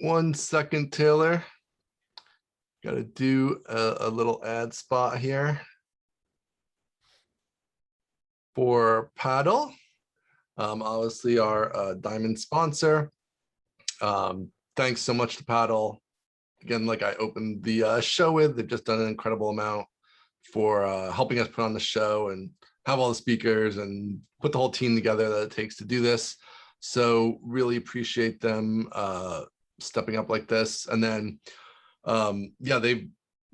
1 second, Taylor. Got to do a little ad spot here for Paddle. Obviously our Diamond sponsor. Thanks so much to Paddle. Again, like I opened the show with, they've just done an incredible amount for helping us put on the show and have all the speakers and put the whole team together that it takes to do this. So really appreciate them stepping up like this. And then, yeah, they've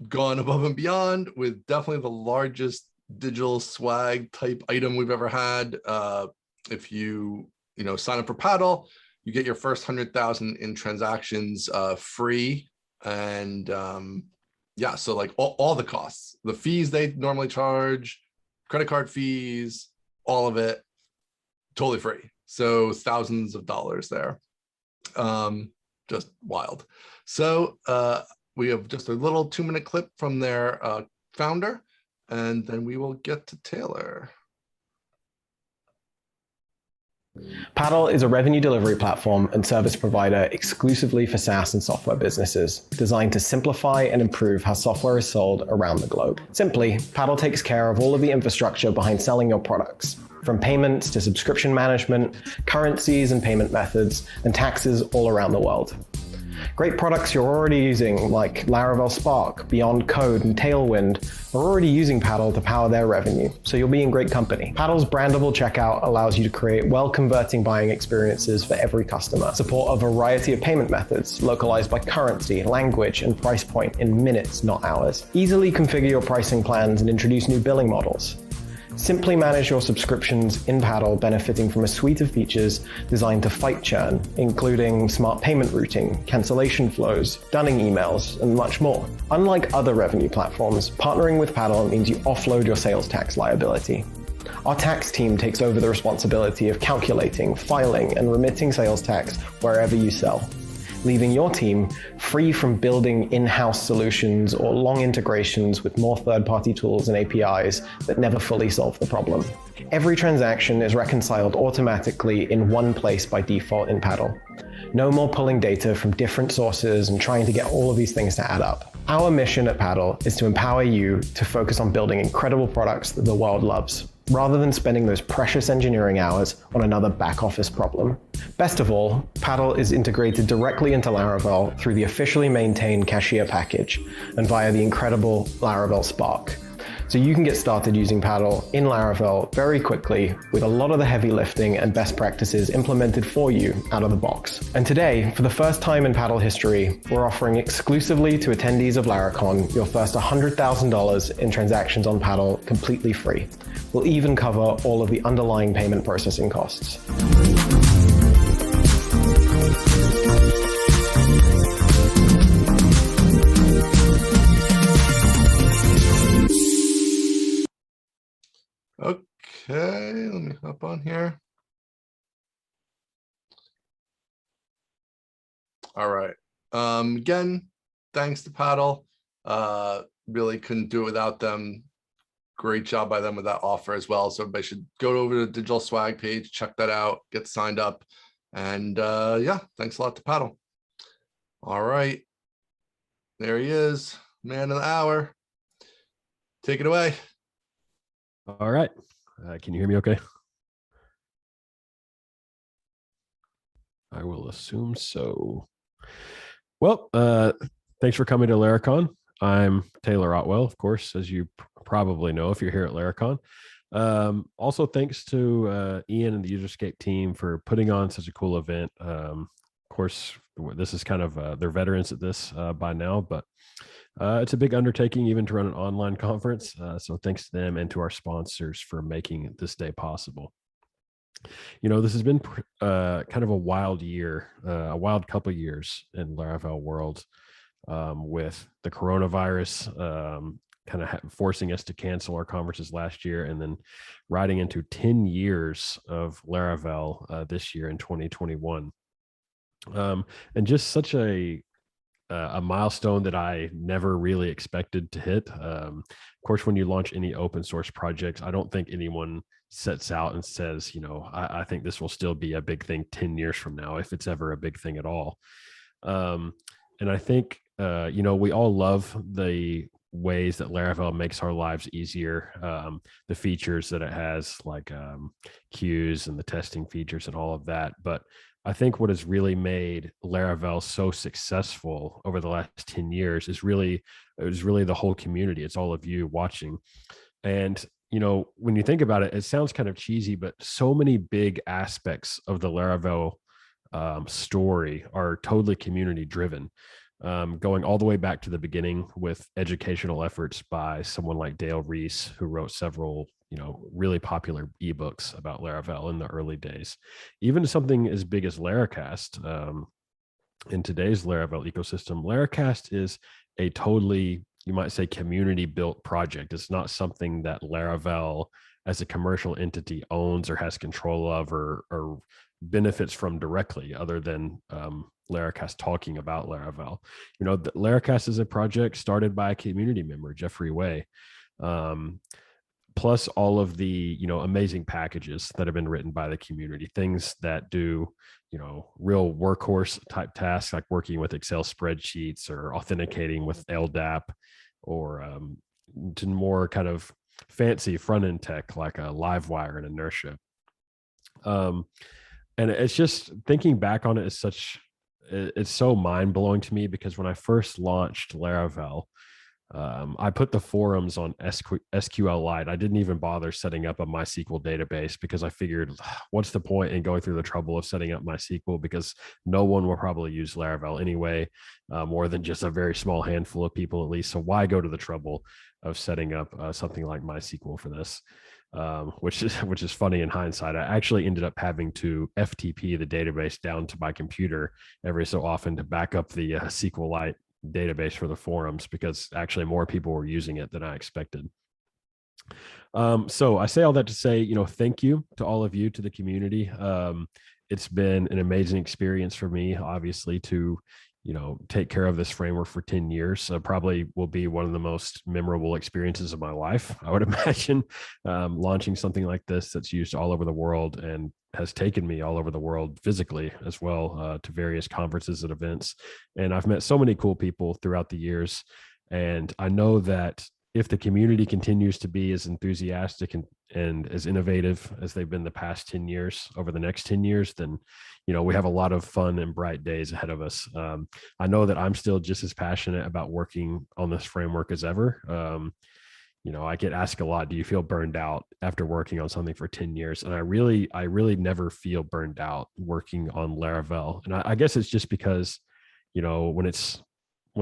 gone above and beyond with definitely the largest digital swag type item we've ever had. If you sign up for Paddle, you get your first 100,000 in transactions free. And yeah, so like all the costs, the fees they normally charge, credit card fees, all of it, totally free. So thousands of dollars there. Just wild. So we have just a little 2-minute clip from their founder, and then we will get to Taylor. Paddle is a revenue delivery platform and service provider exclusively for SaaS and software businesses, designed to simplify and improve how software is sold around the globe. Simply, Paddle takes care of all of the infrastructure behind selling your products, from payments to subscription management, currencies and payment methods, and taxes all around the world. Great products you're already using, like Laravel Spark, Beyond Code, and Tailwind, are already using Paddle to power their revenue, so you'll be in great company. Paddle's brandable checkout allows you to create well-converting buying experiences for every customer. Support a variety of payment methods, localized by currency, language, and price point in minutes, not hours. Easily configure your pricing plans and introduce new billing models. Simply manage your subscriptions in Paddle, benefiting from a suite of features designed to fight churn, including smart payment routing, cancellation flows, dunning emails, and much more. Unlike other revenue platforms, partnering with Paddle means you offload your sales tax liability. Our tax team takes over the responsibility of calculating, filing, and remitting sales tax wherever you sell, leaving your team free from building in-house solutions or long integrations with more third-party tools and APIs that never fully solve the problem. Every transaction is reconciled automatically in one place by default in Paddle. No more pulling data from different sources and trying to get all of these things to add up. Our mission at Paddle is to empower you to focus on building incredible products that the world loves, rather than spending those precious engineering hours on another back-office problem. Best of all, Paddle is integrated directly into Laravel through the officially maintained Cashier package and via the incredible Laravel Spark. So you can get started using Paddle in Laravel very quickly with a lot of the heavy lifting and best practices implemented for you out of the box. And today, for the first time in Paddle history, we're offering exclusively to attendees of Laracon your first $100,000 in transactions on Paddle completely free. We'll even cover all of the underlying payment processing costs. Okay, let me hop on here. All right. Again, thanks to Paddle. Really couldn't do it without them. Great job by them with that offer as well. So everybody should go over to the Digital Swag page, check that out, get signed up. And yeah, thanks a lot to Paddle. All right. There he is, man of the hour. Take it away. All right. Can you hear me okay? I will assume so. Well, thanks for coming to Laracon. I'm Taylor Otwell, of course, as you probably know if you're here at Laracon. Also, thanks to Ian and the Userscape team for putting on such a cool event. Of course, this is kind of, they're veterans at this by now, but it's a big undertaking even to run an online conference. So thanks to them and to our sponsors for making this day possible. You know, this has been kind of a wild year, a wild couple of years in Laravel world with the coronavirus kind of forcing us to cancel our conferences last year and then riding into 10 years of Laravel this year in 2021. And just such a milestone that I never really expected to hit. Of course, when you launch any open source projects, I don't think anyone sets out and says, you know, I think this will still be a big thing 10 years from now, if it's ever a big thing at all. And I think, we all love the ways that Laravel makes our lives easier. The features that it has, like queues and the testing features and all of that. But I think what has really made Laravel so successful over the last 10 years is really the whole community. It's all of you watching. And when you think about it, it sounds kind of cheesy, but so many big aspects of the Laravel story are totally community driven, going all the way back to the beginning with educational efforts by someone like Dale Reese, who wrote several really popular ebooks about Laravel in the early days. Even something as big as Laracast, in today's Laravel ecosystem, Laracast is a totally, you might say, community built project. It's not something that Laravel as a commercial entity owns or has control of or benefits from directly, other than Laracast talking about Laravel. The Laracast is a project started by a community member, Jeffrey Way, plus all of the amazing packages that have been written by the community, things that do real workhorse type tasks, like working with Excel spreadsheets or authenticating with LDAP, or to more kind of fancy front end tech like a Livewire and Inertia. And it's just, thinking back on it, it's so mind blowing to me, because when I first launched Laravel, I put the forums on SQLite. I didn't even bother setting up a MySQL database, because I figured, what's the point in going through the trouble of setting up MySQL, because no one will probably use Laravel anyway, more than just a very small handful of people at least. So why go to the trouble of setting up something like MySQL for this? Which is funny in hindsight. I actually ended up having to FTP the database down to my computer every so often to back up the SQLite database for the forums, because actually more people were using it than I expected. So I say all that to say, thank you to all of you, to the community. It's been an amazing experience for me, obviously, to take care of this framework for 10 years. Probably will be one of the most memorable experiences of my life, I would imagine, launching something like this that's used all over the world and has taken me all over the world physically as well, to various conferences and events. And I've met so many cool people throughout the years. And I know that if the community continues to be as enthusiastic and as innovative as they've been the past 10 years, over the next 10 years, then, we have a lot of fun and bright days ahead of us. I know that I'm still just as passionate about working on this framework as ever. I get asked a lot, do you feel burned out after working on something for 10 years? And I really never feel burned out working on Laravel. And I guess it's just because, when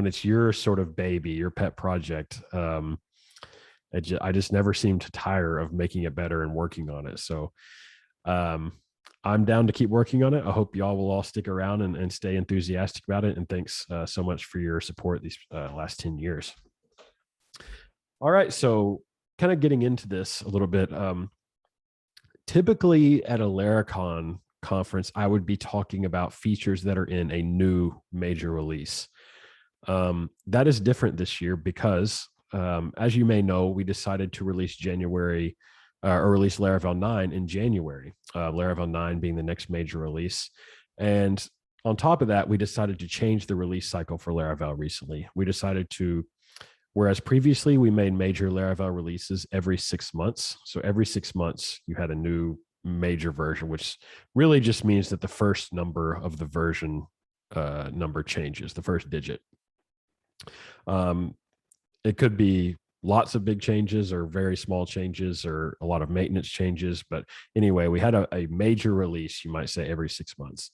it's your sort of baby, your pet project, I just never seem to tire of making it better and working on it. So I'm down to keep working on it. I hope y'all will all stick around and stay enthusiastic about it. And thanks so much for your support these last 10 years. All right, so kind of getting into this a little bit. Typically at a Laracon conference, I would be talking about features that are in a new major release. That is different this year because, as you may know, we decided to release release Laravel 9 in January, Laravel 9 being the next major release. And on top of that, we decided to change the release cycle for Laravel recently. We decided to, whereas previously we made major Laravel releases every 6 months. So every 6 months you had a new major version, which really just means that the first number of the version number changes, the first digit. It could be lots of big changes or very small changes or a lot of maintenance changes. But anyway, we had a major release, you might say, every 6 months.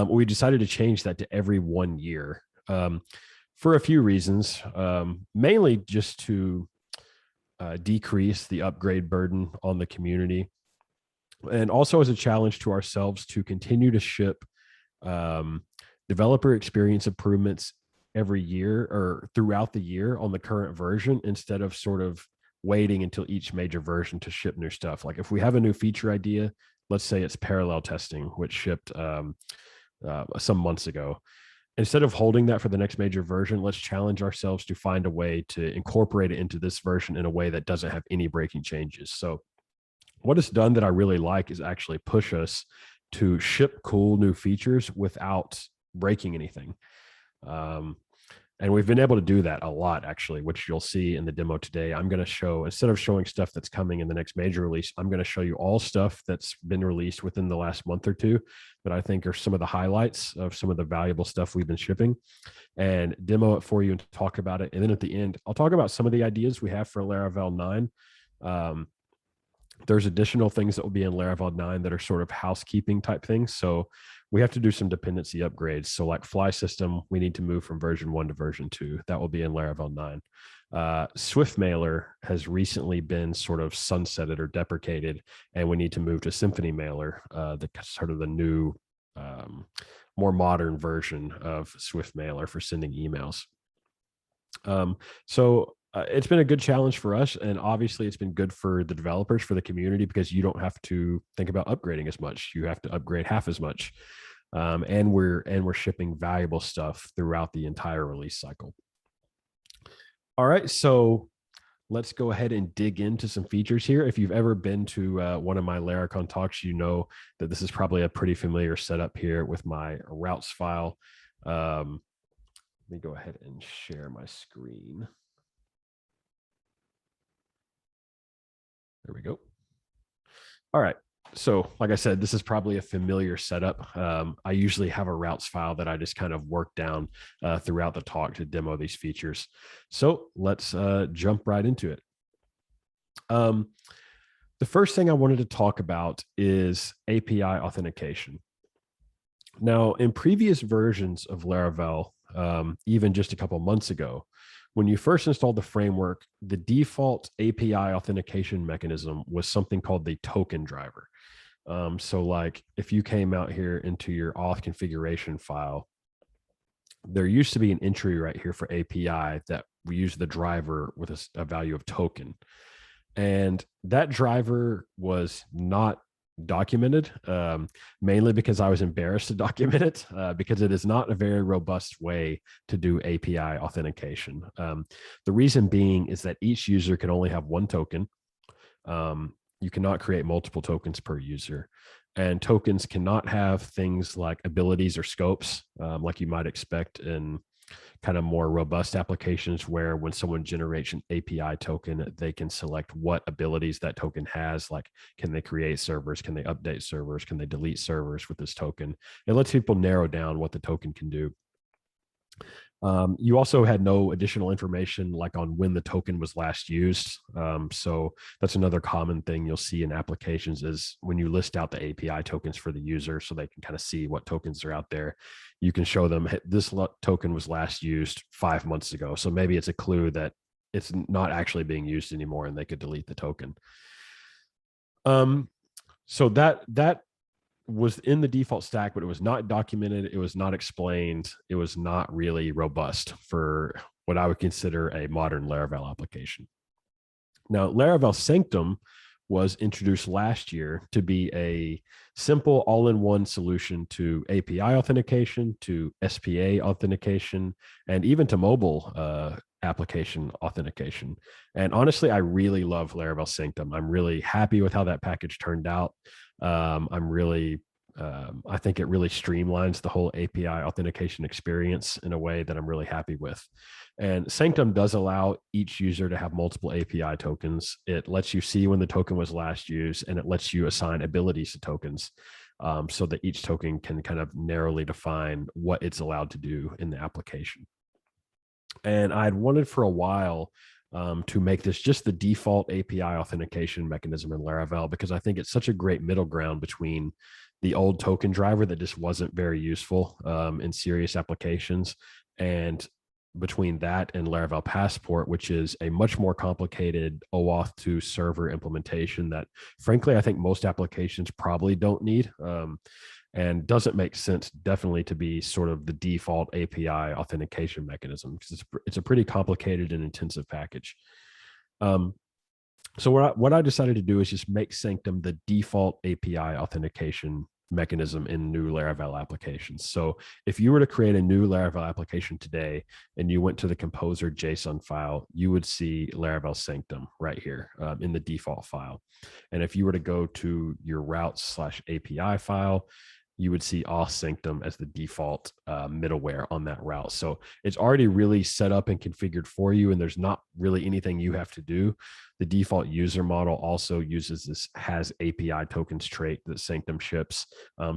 We decided to change that to every 1 year for a few reasons, mainly just to decrease the upgrade burden on the community, and also as a challenge to ourselves to continue to ship developer experience improvements every year or throughout the year on the current version, instead of sort of waiting until each major version to ship new stuff. Like if we have a new feature idea, let's say it's parallel testing, which shipped some months ago. Instead of holding that for the next major version, let's challenge ourselves to find a way to incorporate it into this version in a way that doesn't have any breaking changes. So what it's done that I really like is actually push us to ship cool new features without breaking anything. And we've been able to do that a lot, actually, which you'll see in the demo today. I'm going to show, instead of showing stuff that's coming in the next major release, I'm going to show you all stuff that's been released within the last month or two that I think are some of the highlights of some of the valuable stuff we've been shipping, and demo it for you and talk about it. And then at the end, I'll talk about some of the ideas we have for Laravel 9. There's additional things that will be in Laravel 9 that are sort of housekeeping type things. So we have to do some dependency upgrades. So like fly system, we need to move from version 1 to version 2. That will be in Laravel 9. Swift Mailer has recently been sort of sunsetted or deprecated, and we need to move to Symphony Mailer, the sort of the new, more modern version of Swift Mailer for sending emails. It's been a good challenge for us, and obviously it's been good for the developers, for the community, because you don't have to think about upgrading as much. You have to upgrade half as much, and we're shipping valuable stuff throughout the entire release cycle. All right, so let's go ahead and dig into some features here. If you've ever been to one of my Laracon talks, you know that this is probably a pretty familiar setup here with my routes file. Let me go ahead and share my screen. There we go. All right. So like I said, this is probably a familiar setup. I usually have a routes file that I just kind of work down throughout the talk to demo these features. So let's jump right into it. The first thing I wanted to talk about is API authentication. Now, in previous versions of Laravel, even just a couple months ago, when you first installed the framework, the default API authentication mechanism was something called the token driver. So like if you came out here into your auth configuration file, there used to be an entry right here for API that we use the driver with a value of token. And that driver was not documented, mainly because I was embarrassed to document it, because it is not a very robust way to do API authentication. The reason being is that each user can only have one token. You cannot create multiple tokens per user, and tokens cannot have things like abilities or scopes, like you might expect in kind of more robust applications, where when someone generates an API token, they can select what abilities that token has. Like, can they create servers? Can they update servers? Can they delete servers with this token? It lets people narrow down what the token can do. You also had no additional information like on when the token was last used. So that's another common thing you'll see in applications is when you list out the API tokens for the user so they can kind of see what tokens are out there, you can show them this token was last used 5 months ago. So maybe it's a clue that it's not actually being used anymore and they could delete the token. So that was in the default stack, but it was not documented. It was not explained. It was not really robust for what I would consider a modern Laravel application. Now, Laravel Sanctum was introduced last year to be a simple all-in-one solution to API authentication, to SPA authentication, and even to mobile application authentication. And honestly, I really love Laravel Sanctum. I'm really happy with how that package turned out. I think it really streamlines the whole API authentication experience in a way that I'm really happy with. And Sanctum does allow each user to have multiple API tokens. It lets you see when the token was last used, and it lets you assign abilities to tokens, so that each token can kind of narrowly define what it's allowed to do in the application. And I'd wanted for a while to make this just the default API authentication mechanism in Laravel, because I think it's such a great middle ground between the old token driver that just wasn't very useful in serious applications, and between that and Laravel Passport, which is a much more complicated OAuth 2 server implementation that, frankly, I think most applications probably don't need, and doesn't make sense definitely to be sort of the default API authentication mechanism, because it's a pretty complicated and intensive package. So what I decided to do is just make Sanctum the default API authentication mechanism in new Laravel applications. So if you were to create a new Laravel application today and you went to the composer JSON file, you would see Laravel Sanctum right here in the default file. And if you were to go to your routes/API file, you would see auth sanctum as the default middleware on that route. So it's already really set up and configured for you, and there's not really anything you have to do. The default user model also uses this has API tokens trait that Sanctum ships.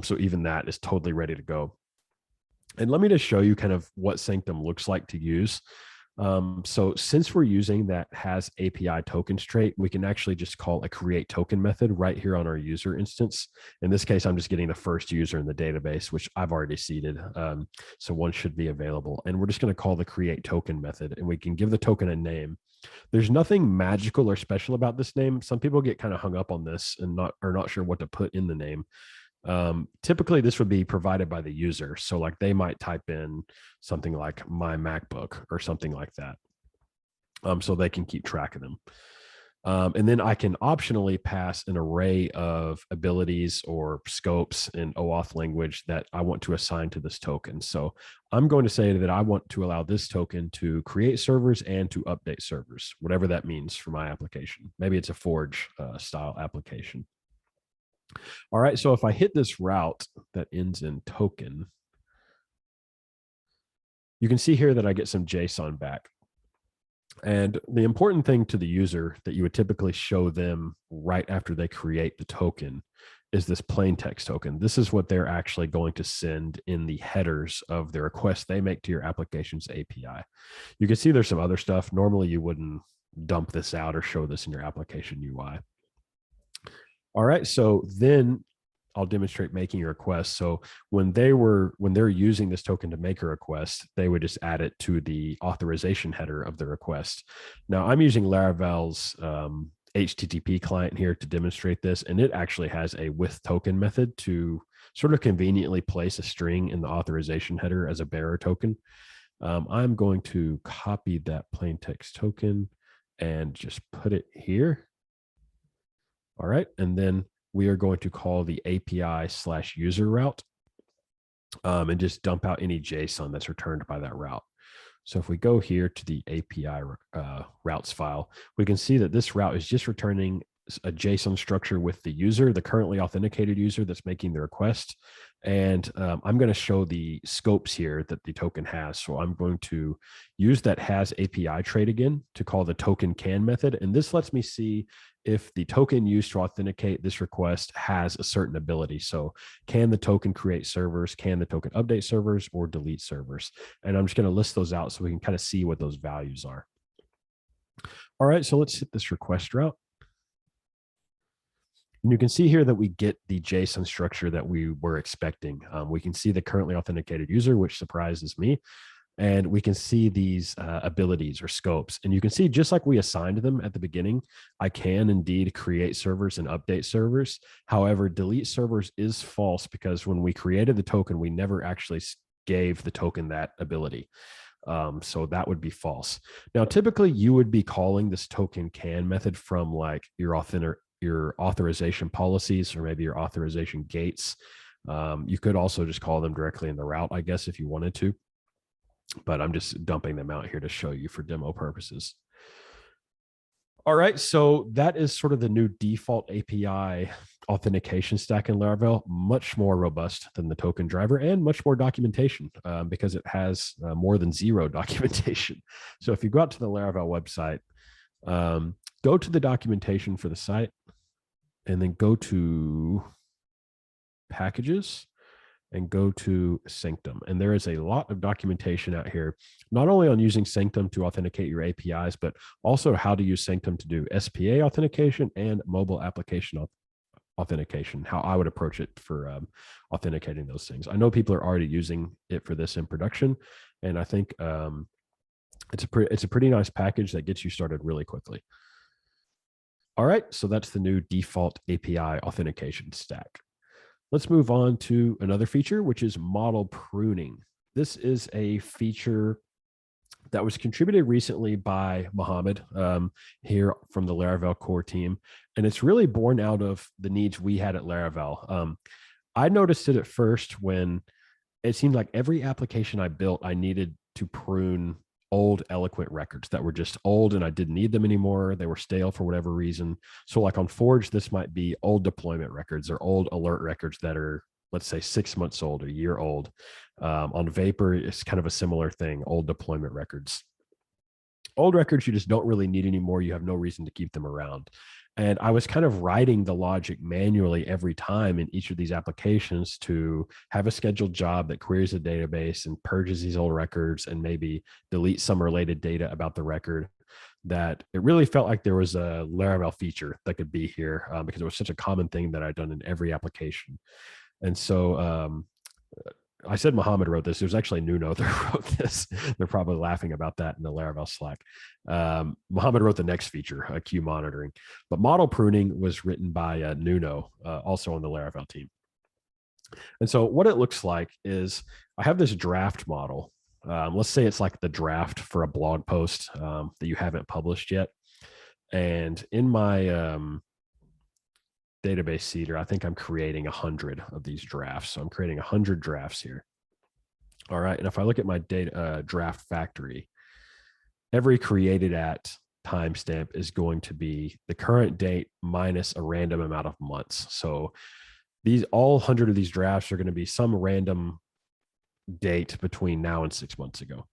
So even that is totally ready to go. And let me just show you kind of what Sanctum looks like to use. So since we're using that has API tokens trait, we can actually just call a create token method right here on our user instance. In this case, I'm just getting the first user in the database, which I've already seeded. So one should be available. And we're just going to call the create token method, and we can give the token a name. There's nothing magical or special about this name. Some people get kind of hung up on this and are not sure what to put in the name. Typically this would be provided by the user. So like they might type in something like my MacBook or something like that. So they can keep track of them. And then I can optionally pass an array of abilities or scopes in OAuth language that I want to assign to this token. So I'm going to say that I want to allow this token to create servers and to update servers, whatever that means for my application. Maybe it's a Forge style application. All right, so if I hit this route that ends in token, you can see here that I get some JSON back. And the important thing to the user that you would typically show them right after they create the token is this plain text token. This is what they're actually going to send in the headers of the request they make to your application's API. You can see there's some other stuff. Normally you wouldn't dump this out or show this in your application UI. All right, so then I'll demonstrate making a request. So when they're using this token to make a request, they would just add it to the authorization header of the request. Now I'm using Laravel's HTTP client here to demonstrate this, and it actually has a with token method to sort of conveniently place a string in the authorization header as a bearer token. I'm going to copy that plain text token and just put it here. All right, and then we are going to call the API/user route and just dump out any JSON that's returned by that route. So if we go here to the API routes file, we can see that this route is just returning a JSON structure with the user, the currently authenticated user that's making the request. And I'm going to show the scopes here that the token has. So I'm going to use that has API trait again to call the token can method. And this lets me see if the token used to authenticate this request has a certain ability. So can the token create servers? Can the token update servers or delete servers? And I'm just going to list those out so we can kind of see what those values are. All right, so let's hit this request route. And you can see here that we get the JSON structure that we were expecting. We can see the currently authenticated user, which surprises me. And we can see these abilities or scopes. And you can see just like we assigned them at the beginning, I can indeed create servers and update servers. However, delete servers is false because when we created the token, we never actually gave the token that ability. So that would be false. Now, typically you would be calling this token can method from like your authorization policies or maybe your authorization gates. You could also just call them directly in the route, I guess, if you wanted to. But I'm just dumping them out here to show you for demo purposes. All right, so that is sort of the new default API authentication stack in Laravel, much more robust than the token driver and much more documentation because it has more than zero documentation. So if you go out to the Laravel website, go to the documentation for the site and then go to packages and go to Sanctum. And there is a lot of documentation out here, not only on using Sanctum to authenticate your APIs, but also how to use Sanctum to do SPA authentication and mobile application authentication, how I would approach it for authenticating those things. I know people are already using it for this in production, and I think it's a pretty nice package that gets you started really quickly. All right, so that's the new default API authentication stack. Let's move on to another feature, which is model pruning. This is a feature that was contributed recently by Mohammed here from the Laravel core team. And it's really born out of the needs we had at Laravel. I noticed it at first when it seemed like every application I built, I needed to prune old Eloquent records that were just old and I didn't need them anymore. They were stale for whatever reason. So like on Forge, this might be old deployment records or old alert records that are let's say 6 months old, a year old. On Vapor, it's kind of a similar thing, old deployment records. Old records you just don't really need anymore. You have no reason to keep them around. And I was kind of writing the logic manually every time in each of these applications to have a scheduled job that queries a database and purges these old records and maybe delete some related data about the record. That it really felt like there was a Laravel feature that could be here because it was such a common thing that I'd done in every application. And so I said Mohammed wrote this. It was actually Nuno that wrote this. They're probably laughing about that in the Laravel Slack. Mohammed wrote the next feature, queue monitoring. But model pruning was written by Nuno, also on the Laravel team. And so what it looks like is I have this draft model. Let's say it's like the draft for a blog post that you haven't published yet. And in my database seeder, I think I'm creating 100 of these drafts. So I'm creating 100 drafts here. All right. And if I look at my data draft factory, every created at timestamp is going to be the current date minus a random amount of months. So all 100 of these drafts are going to be some random date between now and 6 months ago.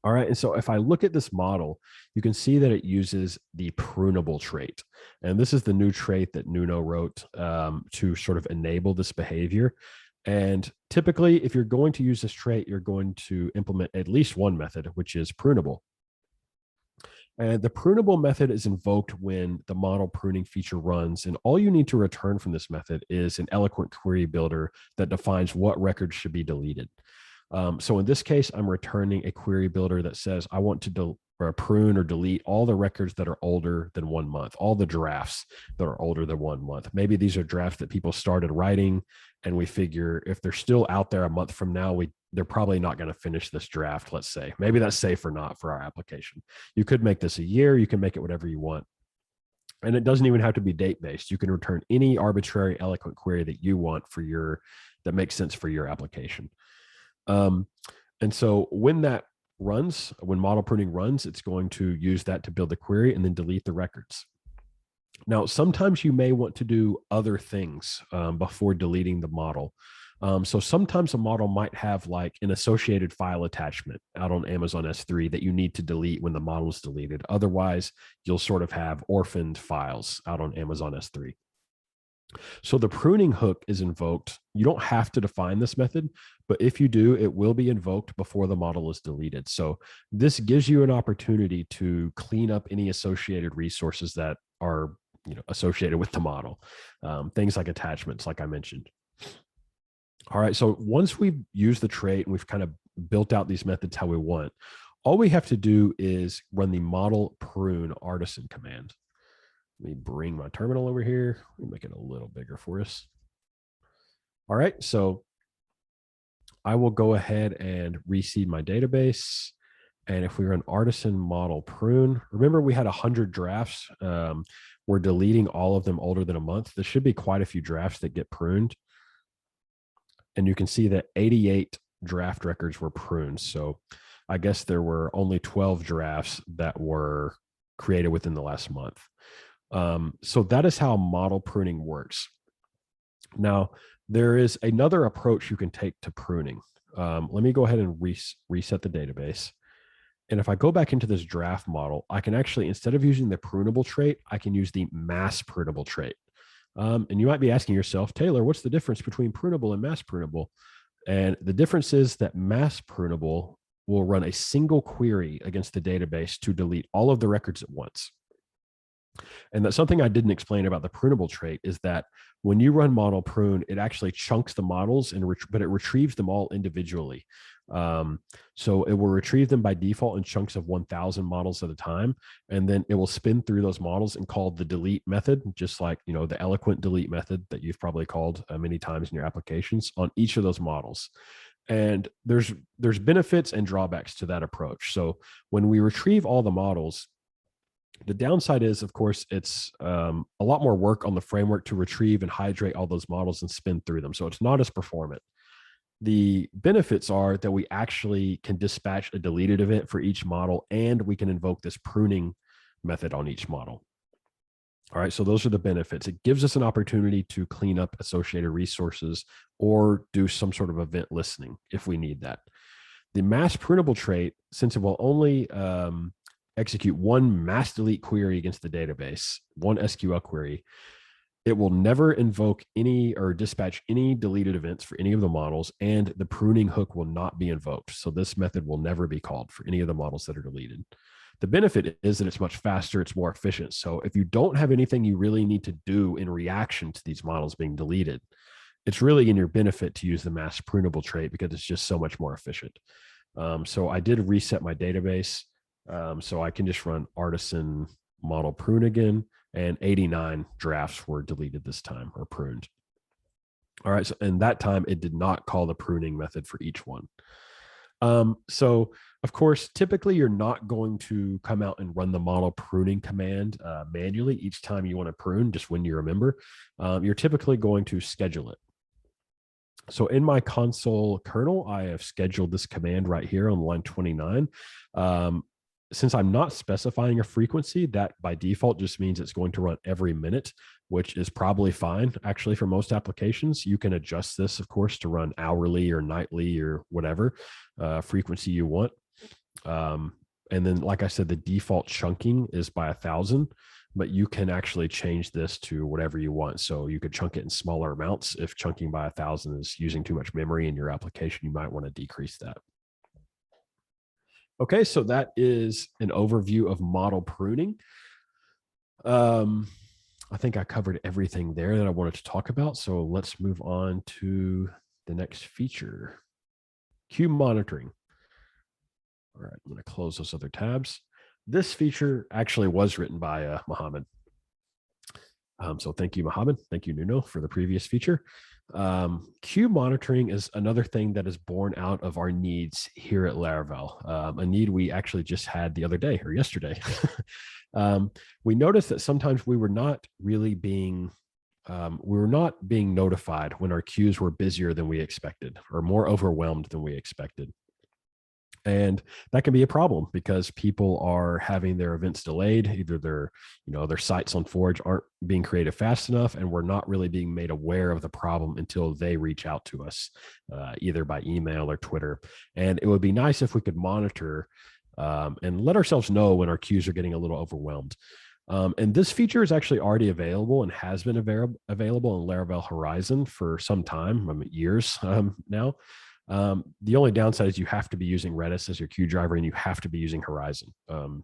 All right. And so if I look at this model, you can see that it uses the prunable trait. And this is the new trait that Nuno wrote to sort of enable this behavior. And typically, if you're going to use this trait, you're going to implement at least one method, which is prunable. And the prunable method is invoked when the model pruning feature runs. And all you need to return from this method is an eloquent query builder that defines what records should be deleted. So in this case, I'm returning a query builder that says I want to prune or delete all the records that are older than 1 month, all the drafts that are older than 1 month. Maybe these are drafts that people started writing, and we figure if they're still out there a month from now, they're probably not going to finish this draft, let's say. Maybe that's safe or not for our application. You could make this a year. You can make it whatever you want. And it doesn't even have to be date-based. You can return any arbitrary eloquent query that you want that makes sense for your application. And so when that runs, when model pruning runs, it's going to use that to build the query and then delete the records. Now, sometimes you may want to do other things before deleting the model. So sometimes a model might have like an associated file attachment out on Amazon S3 that you need to delete when the model is deleted. Otherwise, you'll sort of have orphaned files out on Amazon S3. So the pruning hook is invoked. You don't have to define this method, but if you do, it will be invoked before the model is deleted. So this gives you an opportunity to clean up any associated resources that are associated with the model, things like attachments, like I mentioned. All right, so once we've used the trait and we've kind of built out these methods how we want, all we have to do is run the model prune artisan command. Let me bring my terminal over here. Let me make it a little bigger for us. All right, so I will go ahead and reseed my database. And if we run artisan model prune, remember we had 100 drafts. We're deleting all of them older than a month. There should be quite a few drafts that get pruned. And you can see that 88 draft records were pruned. So I guess there were only 12 drafts that were created within the last month. So that is how model pruning works. Now, there is another approach you can take to pruning. Let me go ahead and reset the database. And if I go back into this draft model, I can actually, instead of using the prunable trait, I can use the mass prunable trait. And you might be asking yourself, Taylor, what's the difference between prunable and mass prunable? And the difference is that mass prunable will run a single query against the database to delete all of the records at once. And that's something I didn't explain about the prunable trait is that when you run model prune, it actually chunks the models, but it retrieves them all individually. So it will retrieve them by default in chunks of 1,000 models at a time. And then it will spin through those models and call the delete method, just like, the eloquent delete method that you've probably called many times in your applications on each of those models. And there's benefits and drawbacks to that approach. So when we retrieve all the models, the downside is, of course, it's a lot more work on the framework to retrieve and hydrate all those models and spin through them. So it's not as performant. The benefits are that we actually can dispatch a deleted event for each model, and we can invoke this pruning method on each model. All right, so those are the benefits. It gives us an opportunity to clean up associated resources or do some sort of event listening if we need that. The mass prunable trait, since it will only execute one mass delete query against the database, one SQL query, it will never invoke any or dispatch any deleted events for any of the models, and the pruning hook will not be invoked. So this method will never be called for any of the models that are deleted. The benefit is that it's much faster, it's more efficient. So if you don't have anything you really need to do in reaction to these models being deleted, it's really in your benefit to use the mass prunable trait because it's just so much more efficient. So I did reset my database. So I can just run artisan model prune again, and 89 drafts were deleted this time or pruned. All right, so and that time it did not call the pruning method for each one. So of course, typically you're not going to come out and run the model pruning command manually each time you want to prune, just when you remember. You're typically going to schedule it. So in my console kernel, I have scheduled this command right here on line 29. Since I'm not specifying a frequency, that by default just means it's going to run every minute, which is probably fine. Actually, for most applications, you can adjust this, of course, to run hourly or nightly or whatever frequency you want. And then, like I said, the default chunking is by 1,000, but you can actually change this to whatever you want. So you could chunk it in smaller amounts. If chunking by 1,000 is using too much memory in your application, you might want to decrease that. Okay, so that is an overview of model pruning. I think I covered everything there that I wanted to talk about. So let's move on to the next feature, queue monitoring. All right, I'm going to close those other tabs. This feature actually was written by Mohammed. So thank you, Mohammed. Thank you, Nuno, for the previous feature. Queue monitoring is another thing that is born out of our needs here at Laravel, a need we actually just had the other day or yesterday. We noticed that sometimes we were not really being notified when our queues were busier than we expected or more overwhelmed than we expected. And that can be a problem because people are having their events delayed. Either their sites on Forge aren't being created fast enough, and we're not really being made aware of the problem until they reach out to us, either by email or Twitter. And it would be nice if we could monitor and let ourselves know when our queues are getting a little overwhelmed. And this feature is actually already available and has been available in Laravel Horizon for some time, years now. The only downside is you have to be using Redis as your queue driver, and you have to be using Horizon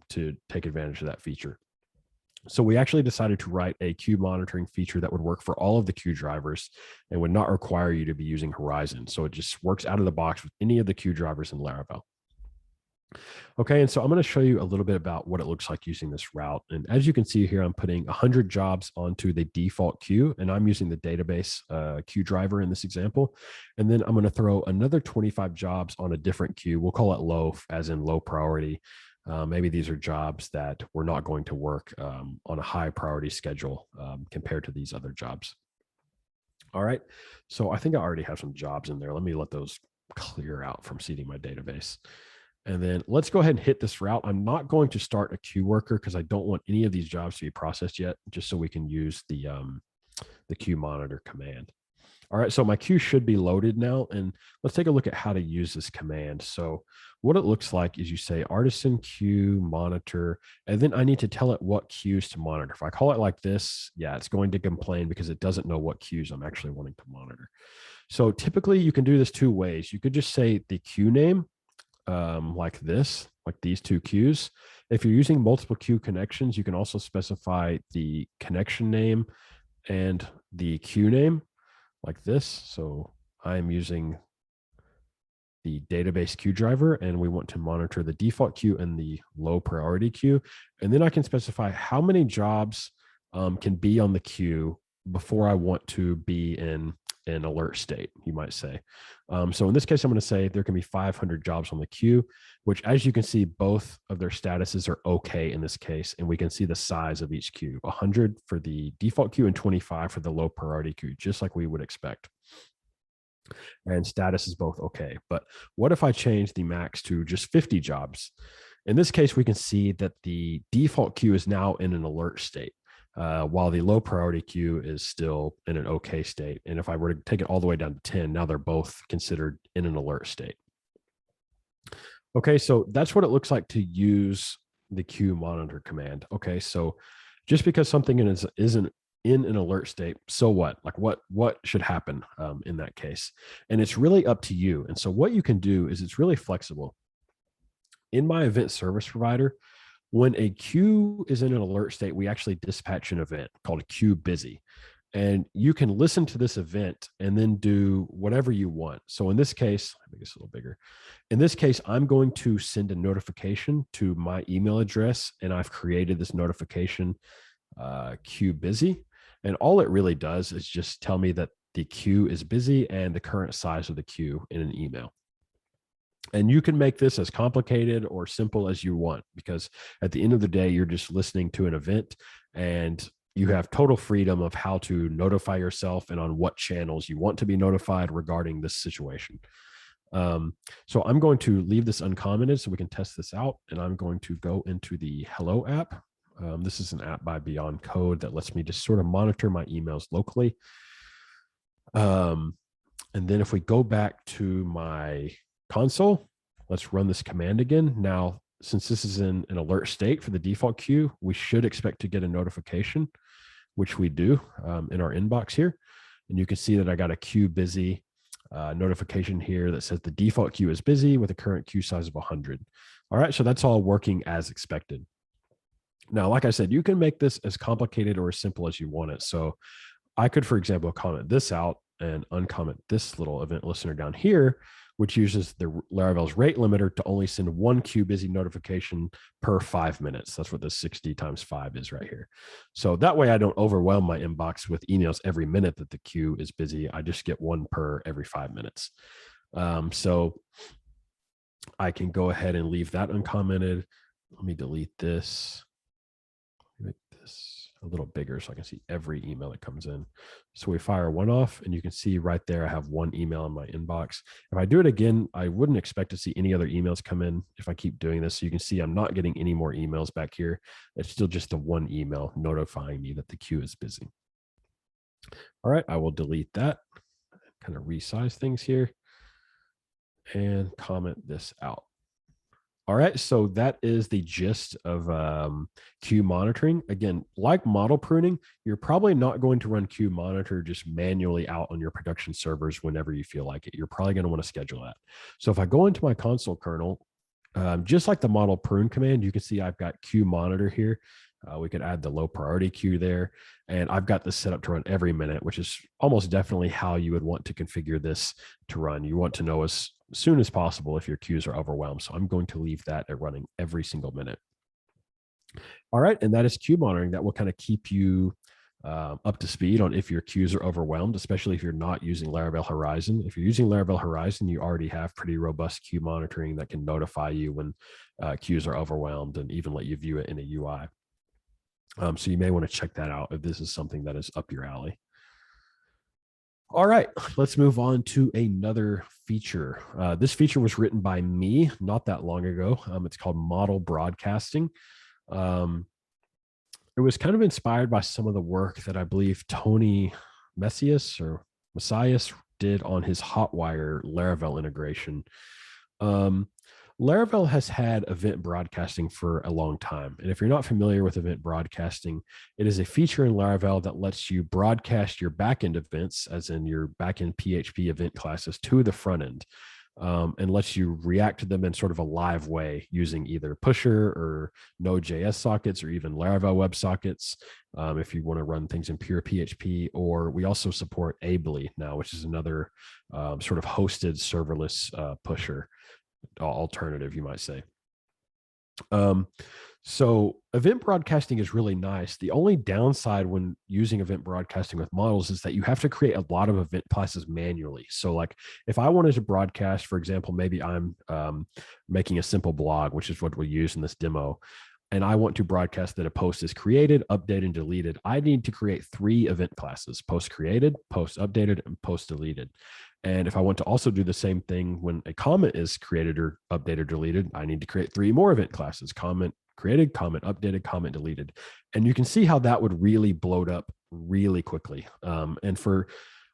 to take advantage of that feature. So we actually decided to write a queue monitoring feature that would work for all of the queue drivers and would not require you to be using Horizon. So it just works out of the box with any of the queue drivers in Laravel. Okay, and so I'm going to show you a little bit about what it looks like using this route. And as you can see here, I'm putting 100 jobs onto the default queue, and I'm using the database queue driver in this example. And then I'm going to throw another 25 jobs on a different queue. We'll call it low, as in low priority. Maybe these are jobs that were not going to work on a high priority schedule compared to these other jobs. All right, so I think I already have some jobs in there. Let me let those clear out from seeding my database. And then let's go ahead and hit this route. I'm not going to start a queue worker because I don't want any of these jobs to be processed yet, just so we can use the queue monitor command. All right, so my queue should be loaded now. And let's take a look at how to use this command. So what it looks like is you say artisan queue monitor, and then I need to tell it what queues to monitor. If I call it like this, yeah, it's going to complain because it doesn't know what queues I'm actually wanting to monitor. So typically you can do this two ways. You could just say the queue name, like this, like these two queues. If you're using multiple queue connections, you can also specify the connection name and the queue name like this. So I'm using the database queue driver, and we want to monitor the default queue and the low priority queue. And then I can specify how many jobs can be on the queue before I want to be in an alert state, you might say. So in this case, I'm going to say there can be 500 jobs on the queue, which, as you can see, both of their statuses are okay in this case. And we can see the size of each queue, 100 for the default queue and 25 for the low priority queue, just like we would expect. And status is both okay. But what if I change the max to just 50 jobs? In this case, we can see that the default queue is now in an alert state. while the low priority queue is still in an okay state. And if I were to take it all the way down to 10, now they're both considered in an alert state. Okay, so that's what it looks like to use the queue monitor command. Okay, so just because something isn't in an alert state, so what? Like what should happen in that case? And it's really up to you. And so what you can do is it's really flexible. In my event service provider, when a queue is in an alert state, we actually dispatch an event called queue busy. And you can listen to this event and then do whatever you want. So in this case, I think it's a little bigger. In this case, I'm going to send a notification to my email address, and I've created this notification queue busy. And all it really does is just tell me that the queue is busy and the current size of the queue in an email. And you can make this as complicated or simple as you want, because at the end of the day, you're just listening to an event and you have total freedom of how to notify yourself and on what channels you want to be notified regarding this situation. So I'm going to leave this uncommented so we can test this out. And I'm going to go into the Hello app. This is an app by Beyond Code that lets me just sort of monitor my emails locally. And then if we go back to my console, let's run this command again. Now, since this is in an alert state for the default queue, we should expect to get a notification, which we do in our inbox here. And you can see that I got a queue busy notification here that says the default queue is busy with a current queue size of 100. All right, so that's all working as expected. Now, like I said, you can make this as complicated or as simple as you want it. So I could, for example, comment this out and uncomment this little event listener down here, which uses the Laravel's rate limiter to only send one queue busy notification per 5 minutes. That's what the 60 times 5 is right here. So that way I don't overwhelm my inbox with emails every minute that the queue is busy. I just get one per every 5 minutes. So I can go ahead and leave that uncommented. Let me delete this. Make this a little bigger so I can see every email that comes in. So we fire one off and you can see right there, I have one email in my inbox. If I do it again, I wouldn't expect to see any other emails come in if I keep doing this. So you can see I'm not getting any more emails back here. It's still just the one email notifying me that the queue is busy. All right, I will delete that, kind of resize things here and comment this out. All right, so that is the gist of queue monitoring. Again, like model pruning, you're probably not going to run queue monitor just manually out on your production servers whenever you feel like it. You're probably going to want to schedule that. So if I go into my console kernel, just like the model prune command, you can see I've got queue monitor here. We could add the low priority queue there. And I've got this set up to run every minute, which is almost definitely how you would want to configure this to run. You want to know as soon as possible if your queues are overwhelmed. So I'm going to leave that at running every single minute. All right, and that is queue monitoring. That will kind of keep you up to speed on if your queues are overwhelmed, especially if you're not using Laravel Horizon. If you're using Laravel Horizon, you already have pretty robust queue monitoring that can notify you when queues are overwhelmed and even let you view it in a UI. So you may want to check that out if this is something that is up your alley. All right, let's move on to another feature. This feature was written by me not that long ago. It's called model broadcasting. It was kind of inspired by some of the work that I believe Tony Messias did on his Hotwire Laravel integration. Laravel has had event broadcasting for a long time. And if you're not familiar with event broadcasting, it is a feature in Laravel that lets you broadcast your backend events, as in your backend PHP event classes, to the front end, and lets you react to them in sort of a live way using either Pusher or Node.js sockets or even Laravel WebSockets if you want to run things in pure PHP. Or we also support Ably now, which is another sort of hosted serverless pusher alternative, you might say. So event broadcasting is really nice. The only downside when using event broadcasting with models is that you have to create a lot of event classes manually. So like if I wanted to broadcast, for example, maybe I'm making a simple blog, which is what we use in this demo, and I want to broadcast that a post is created, updated, and deleted, I need to create 3 event classes: post created, post updated, and post deleted. And if I want to also do the same thing when a comment is created or updated or deleted, I need to create 3 more event classes: comment, created, comment updated, comment deleted. And you can see how that would really bloat up really quickly. And for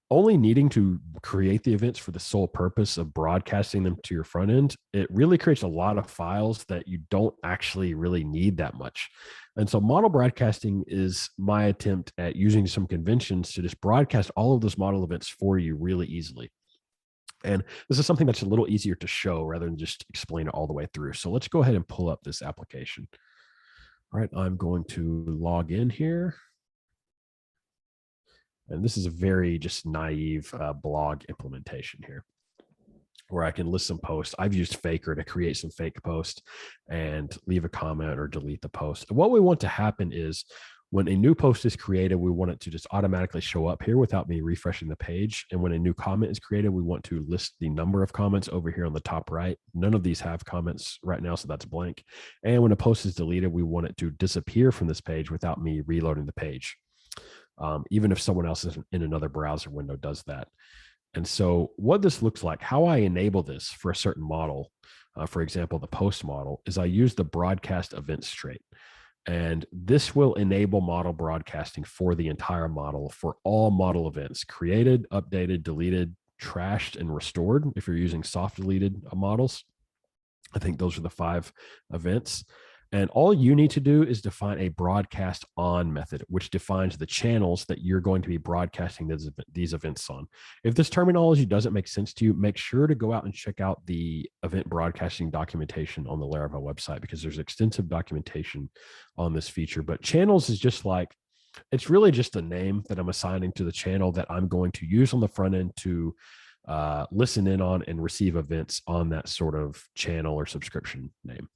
only needing to create the events for the sole purpose of broadcasting them to your front end, it really creates a lot of files that you don't actually really need that much. And so model broadcasting is my attempt at using some conventions to just broadcast all of those model events for you really easily. And this is something that's a little easier to show rather than just explain it all the way through. So let's go ahead and pull up this application. All right, I'm going to log in here. And this is a very just naive blog implementation here, where I can list some posts. I've used Faker to create some fake posts and leave a comment or delete the post. And what we want to happen is when a new post is created, we want it to just automatically show up here without me refreshing the page. And when a new comment is created, we want to list the number of comments over here on the top right. None of these have comments right now, so that's blank. And when a post is deleted, we want it to disappear from this page without me reloading the page. Even if someone else in another browser window does that. And so what this looks like, how I enable this for a certain model, for example, the post model, is I use the broadcast events trait. And this will enable model broadcasting for the entire model for all model events: created, updated, deleted, trashed, and restored. If you're using soft deleted models, I think those are the 5 events. And all you need to do is define a broadcast on method, which defines the channels that you're going to be broadcasting these events on. If this terminology doesn't make sense to you, make sure to go out and check out the event broadcasting documentation on the Laravel website, because there's extensive documentation on this feature. But channels is just like, it's really just a name that I'm assigning to the channel that I'm going to use on the front end to listen in on and receive events on that sort of channel or subscription name.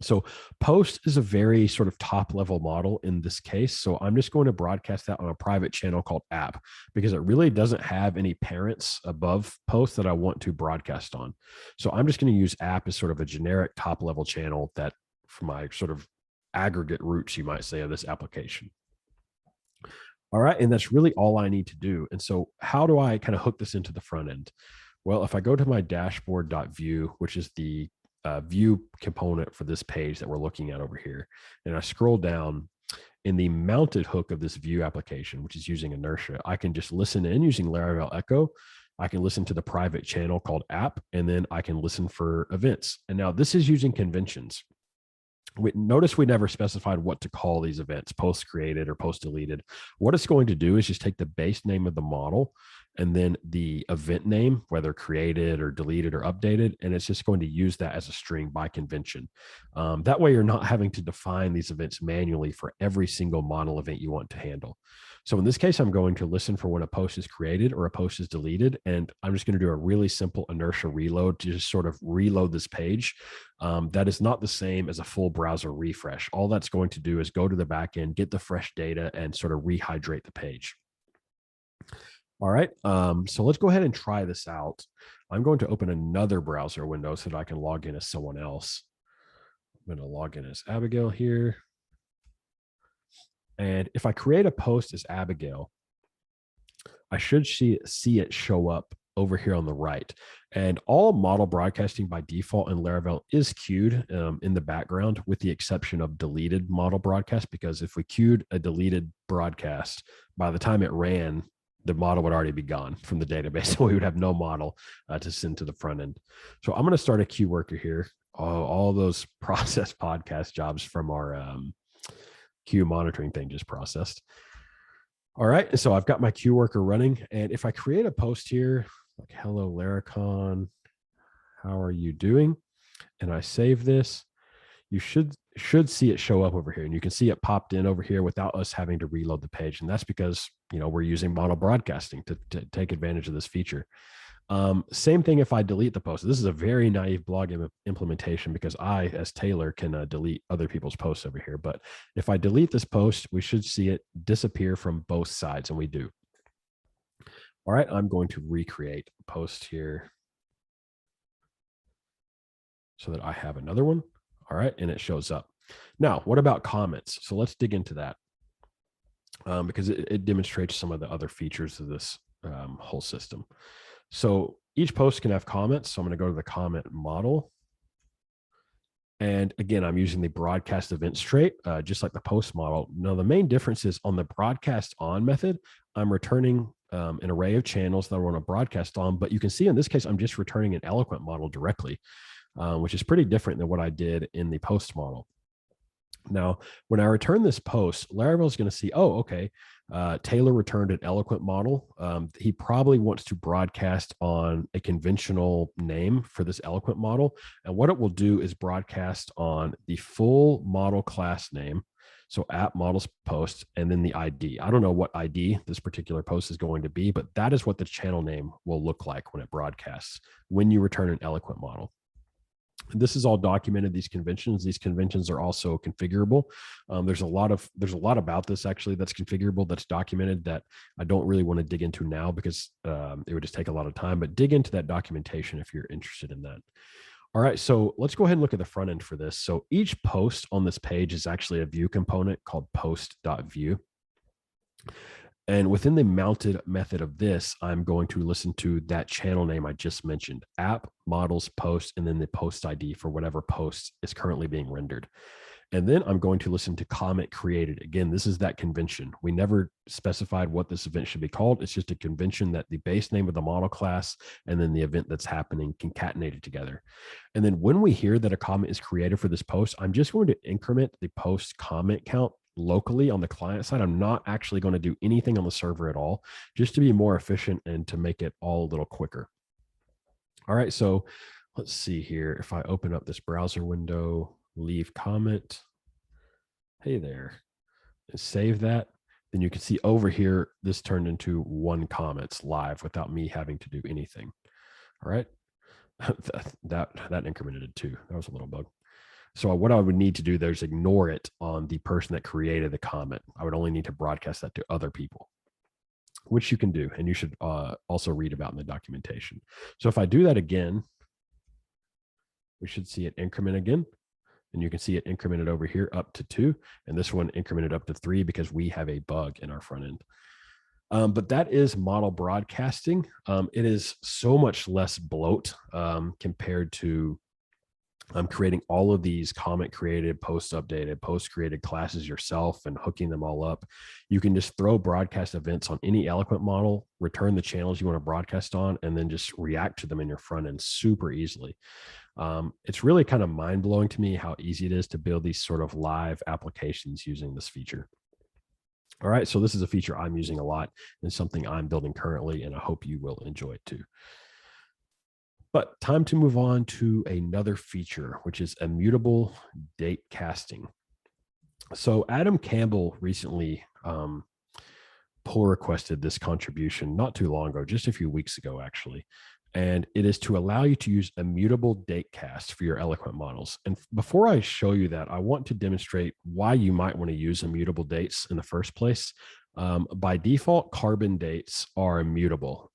So post is a very sort of top level model in this case. So I'm just going to broadcast that on a private channel called app, because it really doesn't have any parents above post that I want to broadcast on. So I'm just going to use app as sort of a generic top level channel that for my sort of aggregate roots, you might say, of this application. All right. And that's really all I need to do. And so how do I kind of hook this into the front end? Well, if I go to my dashboard.view, which is the view component for this page that we're looking at over here, and I scroll down in the mounted hook of this view application, which is using inertia, I can just listen in using Laravel Echo. I can listen to the private channel called app, and then I can listen for events. And now this is using conventions. Notice we never specified what to call these events: post created or post deleted. What it's going to do is just take the base name of the model and then the event name, whether created or deleted or updated, and it's just going to use that as a string by convention. That way you're not having to define these events manually for every single model event you want to handle. So in this case, I'm going to listen for when a post is created or a post is deleted, and I'm just going to do a really simple inertia reload to just sort of reload this page. That is not the same as a full browser refresh. All that's going to do is go to the back end, get the fresh data, and sort of rehydrate the page. All right, so let's go ahead and try this out. I'm going to open another browser window so that I can log in as someone else. I'm going to log in as Abigail here. And if I create a post as Abigail, I should see it show up over here on the right. And all model broadcasting by default in Laravel is queued in the background, with the exception of deleted model broadcast, because if we queued a deleted broadcast, by the time it ran, the model would already be gone from the database. So we would have no model to send to the front end. So I'm going to start a queue worker here. All those process podcast jobs from our queue monitoring thing just processed. All right. So I've got my queue worker running. And if I create a post here, like, hello, Laracon, how are you doing? And I save this, you should see it show up over here. And you can see it popped in over here without us having to reload the page. And that's because, we're using model broadcasting to take advantage of this feature. Same thing if I delete the post. This is a very naive blog implementation, because I, as Taylor, can delete other people's posts over here. But if I delete this post, we should see it disappear from both sides, and we do. All right, I'm going to recreate a post here so that I have another one. All right, and it shows up. Now, what about comments? So let's dig into that, because it demonstrates some of the other features of this whole system. So each post can have comments. So I'm going to go to the comment model. And again, I'm using the broadcast event trait, just like the post model. Now, the main difference is on the broadcast on method, I'm returning an array of channels that I want to broadcast on. But you can see in this case, I'm just returning an eloquent model directly, which is pretty different than what I did in the post model. Now, when I return this post, Laravel is going to see, oh, okay, Taylor returned an eloquent model. He probably wants to broadcast on a conventional name for this eloquent model. And what it will do is broadcast on the full model class name. So app models post, and then the ID. I don't know what ID this particular post is going to be, but that is what the channel name will look like when it broadcasts when you return an eloquent model. This is all documented. These conventions are also configurable. There's a lot about this actually that's configurable, that's documented, that I don't really want to dig into now because it would just take a lot of time, but dig into that documentation if you're interested in that. All right, so let's go ahead and look at the front end for this. So each post on this page is actually a view component called post.view. And within the mounted method of this, I'm going to listen to that channel name I just mentioned, app, models, post, and then the post ID for whatever post is currently being rendered. And then I'm going to listen to comment created. Again, this is that convention. We never specified what this event should be called. It's just a convention that the base name of the model class and then the event that's happening concatenated together. And then when we hear that a comment is created for this post, I'm just going to increment the post comment count locally on the client side. I'm not actually going to do anything on the server at all, just to be more efficient and to make it all a little quicker. All right, so let's see here. If I open up this browser window, leave comment, hey there, and save that, then you can see over here, this turned into one comment live without me having to do anything. All right, that incremented it too. That was a little bug. So what I would need to do there is ignore it on the person that created the comment. I would only need to broadcast that to other people, which you can do. And you should also read about in the documentation. So if I do that again, we should see it increment again. And you can see it incremented over here up to 2. And this one incremented up to 3 because we have a bug in our front end. But that is model broadcasting. It is so much less bloat compared to creating all of these comment created, post updated, post created classes yourself and hooking them all up. You can just throw broadcast events on any eloquent model, return the channels you want to broadcast on, and then just react to them in your front end super easily. It's really kind of mind blowing to me how easy it is to build these sort of live applications using this feature. All right, so this is a feature I'm using a lot and something I'm building currently, and I hope you will enjoy it too. But time to move on to another feature, which is immutable date casting. So Adam Campbell recently pull requested this contribution not too long ago, just a few weeks ago, actually. And it is to allow you to use immutable date cast for your eloquent models. And before I show you that, I want to demonstrate why you might want to use immutable dates in the first place. By default, carbon dates are immutable.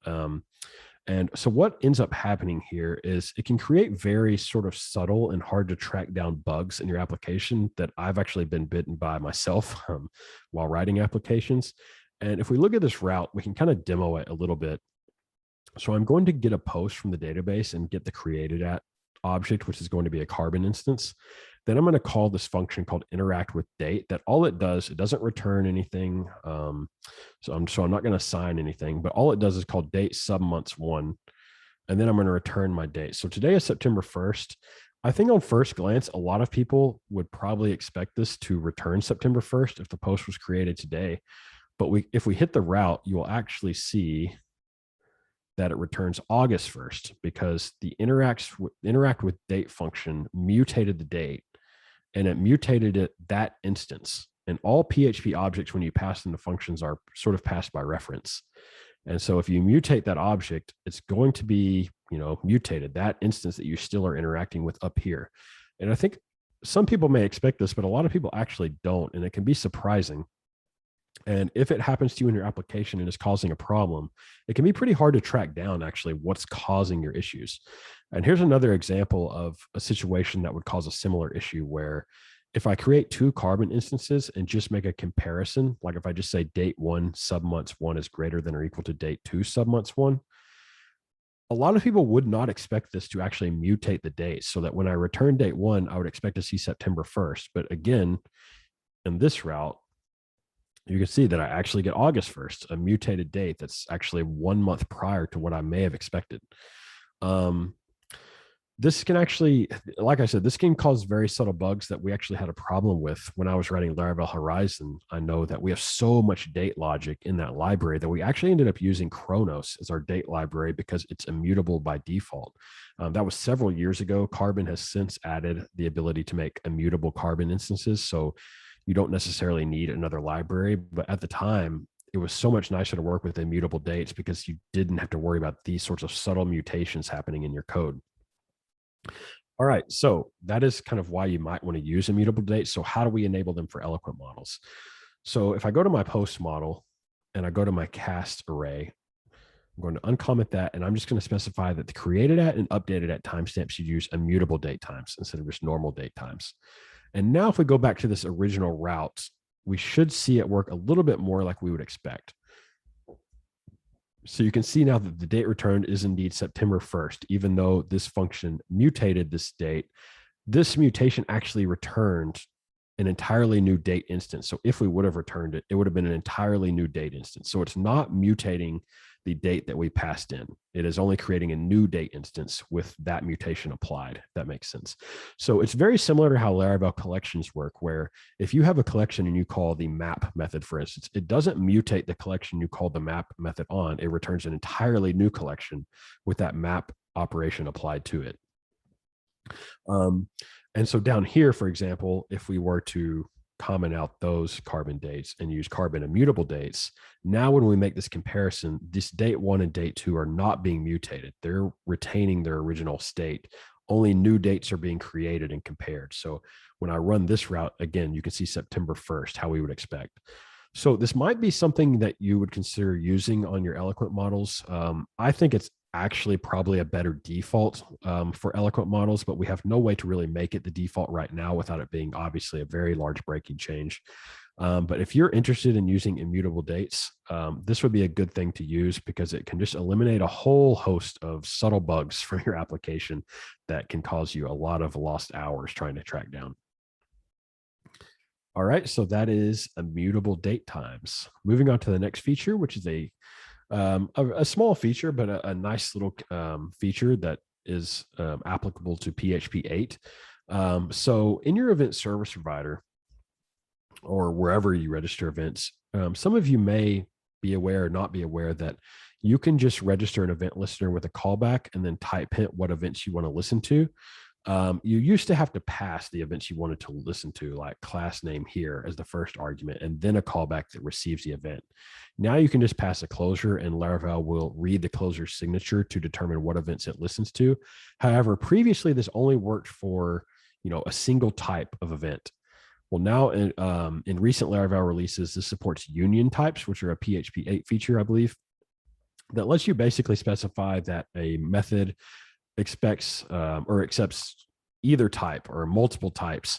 And so what ends up happening here is it can create very sort of subtle and hard to track down bugs in your application that I've actually been bitten by myself while writing applications. And if we look at this route, we can kind of demo it a little bit. So I'm going to get a post from the database and get the created at object, which is going to be a carbon instance. Then I'm going to call this function called interact with date that all it does, it doesn't return anything. So I'm not going to assign anything, but all it does is called date submonths 1. And then I'm going to return my date. So today is September 1st. I think on first glance, a lot of people would probably expect this to return September 1st if the post was created today. But if we hit the route, you will actually see that it returns August 1st because the interact with date function mutated the date and it mutated it that instance. And all PHP objects, when you pass them to functions, are sort of passed by reference. And so if you mutate that object, it's going to be, mutated, that instance that you still are interacting with up here. And I think some people may expect this, but a lot of people actually don't. And it can be surprising. And if it happens to you in your application and is causing a problem, it can be pretty hard to track down actually what's causing your issues. And here's another example of a situation that would cause a similar issue where if I create 2 carbon instances and just make a comparison, like if I just say date 1 submonths 1 is greater than or equal to date 2 submonths 1, a lot of people would not expect this to actually mutate the date, so that when I return date 1, I would expect to see September 1st. But again, in this route, you can see that I actually get August 1st, a mutated date that's actually 1 month prior to what I may have expected. This can actually, like I said, this can cause very subtle bugs that we actually had a problem with when I was writing Laravel Horizon. I know that we have so much date logic in that library that we actually ended up using Chronos as our date library because it's immutable by default. That was several years ago. Carbon has since added the ability to make immutable Carbon instances. So you don't necessarily need another library. But at the time, it was so much nicer to work with immutable dates because you didn't have to worry about these sorts of subtle mutations happening in your code. All right, so that is kind of why you might want to use immutable dates. So how do we enable them for eloquent models? So if I go to my post model and I go to my cast array, I'm going to uncomment that, and I'm just going to specify that the created at and updated at timestamps should use immutable date times instead of just normal date times. And now if we go back to this original route, we should see it work a little bit more like we would expect. So you can see now that the date returned is indeed September 1st, even though this function mutated this date. This mutation actually returned an entirely new date instance. So if we would have returned it, it would have been an entirely new date instance. So it's not mutating the date that we passed in. It is only creating a new date instance with that mutation applied, if that makes sense. So it's very similar to how Laravel collections work, where if you have a collection and you call the map method, for instance, it doesn't mutate the collection you call the map method on. It returns an entirely new collection with that map operation applied to it. And so down here, for example, if we were to comment out those Carbon dates and use Carbon immutable dates, now when we make this comparison, this date 1 and date 2 are not being mutated. They're retaining their original state. Only new dates are being created and compared. So when I run this route, again, you can see September 1st, how we would expect. So this might be something that you would consider using on your eloquent models. I think it's actually probably a better default for eloquent models, but we have no way to really make it the default right now without it being obviously a very large breaking change. But if you're interested in using immutable dates, this would be a good thing to use because it can just eliminate a whole host of subtle bugs from your application that can cause you a lot of lost hours trying to track down. All right, so that is immutable date times. Moving on to the next feature, which is a small feature, but a nice little feature that is applicable to PHP 8. So in your event service provider or wherever you register events, some of you may be aware or not be aware that you can just register an event listener with a callback and then type in what events you want to listen to. You used to have to pass the events you wanted to listen to, like class name here as the first argument, and then a callback that receives the event. Now you can just pass a closure and Laravel will read the closer's signature to determine what events it listens to. However, previously this only worked for, a single type of event. Well, now in recent Laravel releases, this supports union types, which are a PHP 8 feature, I believe, that lets you basically specify that a method expects or accepts either type or multiple types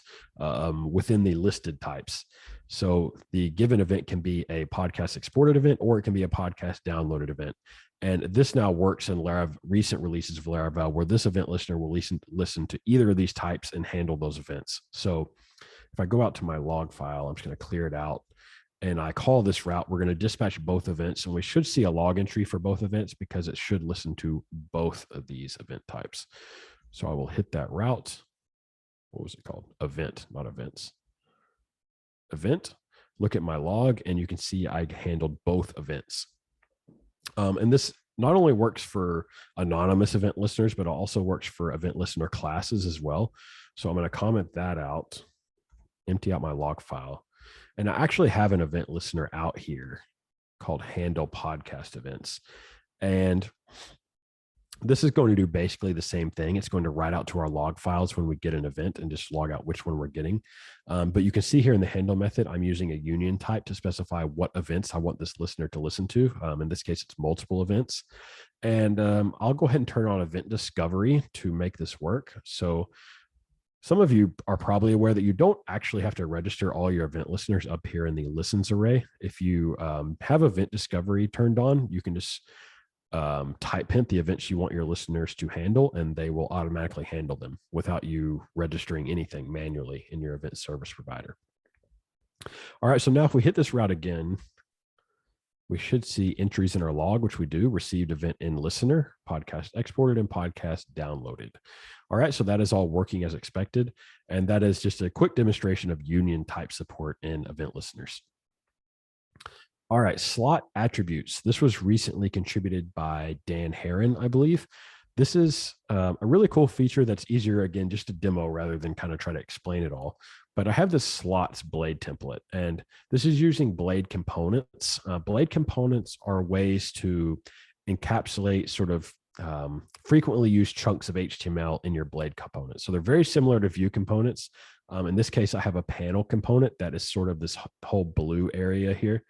within the listed types. So the given event can be a podcast exported event, or it can be a podcast downloaded event. And this now works in recent releases of Laravel, where this event listener will listen to either of these types and handle those events. So if I go out to my log file, I'm just going to clear it out, and I call this route, we're going to dispatch both events, and we should see a log entry for both events because it should listen to both of these event types. So I will hit that route. What was it called? Event, not events. Event. Look at my log, and you can see I handled both events. And this not only works for anonymous event listeners, but it also works for event listener classes as well. So I'm going to comment that out, empty out my log file. And I actually have an event listener out here called handle podcast events. And this is going to do basically the same thing. It's going to write out to our log files when we get an event and just log out which one we're getting. But you can see here in the handle method, I'm using a union type to specify what events I want this listener to listen to. In this case, it's multiple events. And I'll go ahead and turn on event discovery to make this work. So some of you are probably aware that you don't actually have to register all your event listeners up here in the listens array. If you have event discovery turned on, you can just type hint the events you want your listeners to handle, and they will automatically handle them without you registering anything manually in your event service provider. All right, so now if we hit this route again, we should see entries in our log, which we do: received event in listener, podcast exported, and podcast downloaded. All right, so that is all working as expected. And that is just a quick demonstration of union type support in event listeners. All right, slot attributes. This was recently contributed by Dan Heron, I believe. This is a really cool feature that's easier, again, just to demo rather than kind of try to explain it all. But I have this slots blade template, and this is using blade components. Blade components are ways to encapsulate sort of frequently used chunks of HTML in your blade component. So they're very similar to view components. In this case, I have a panel component that is sort of this whole blue area here.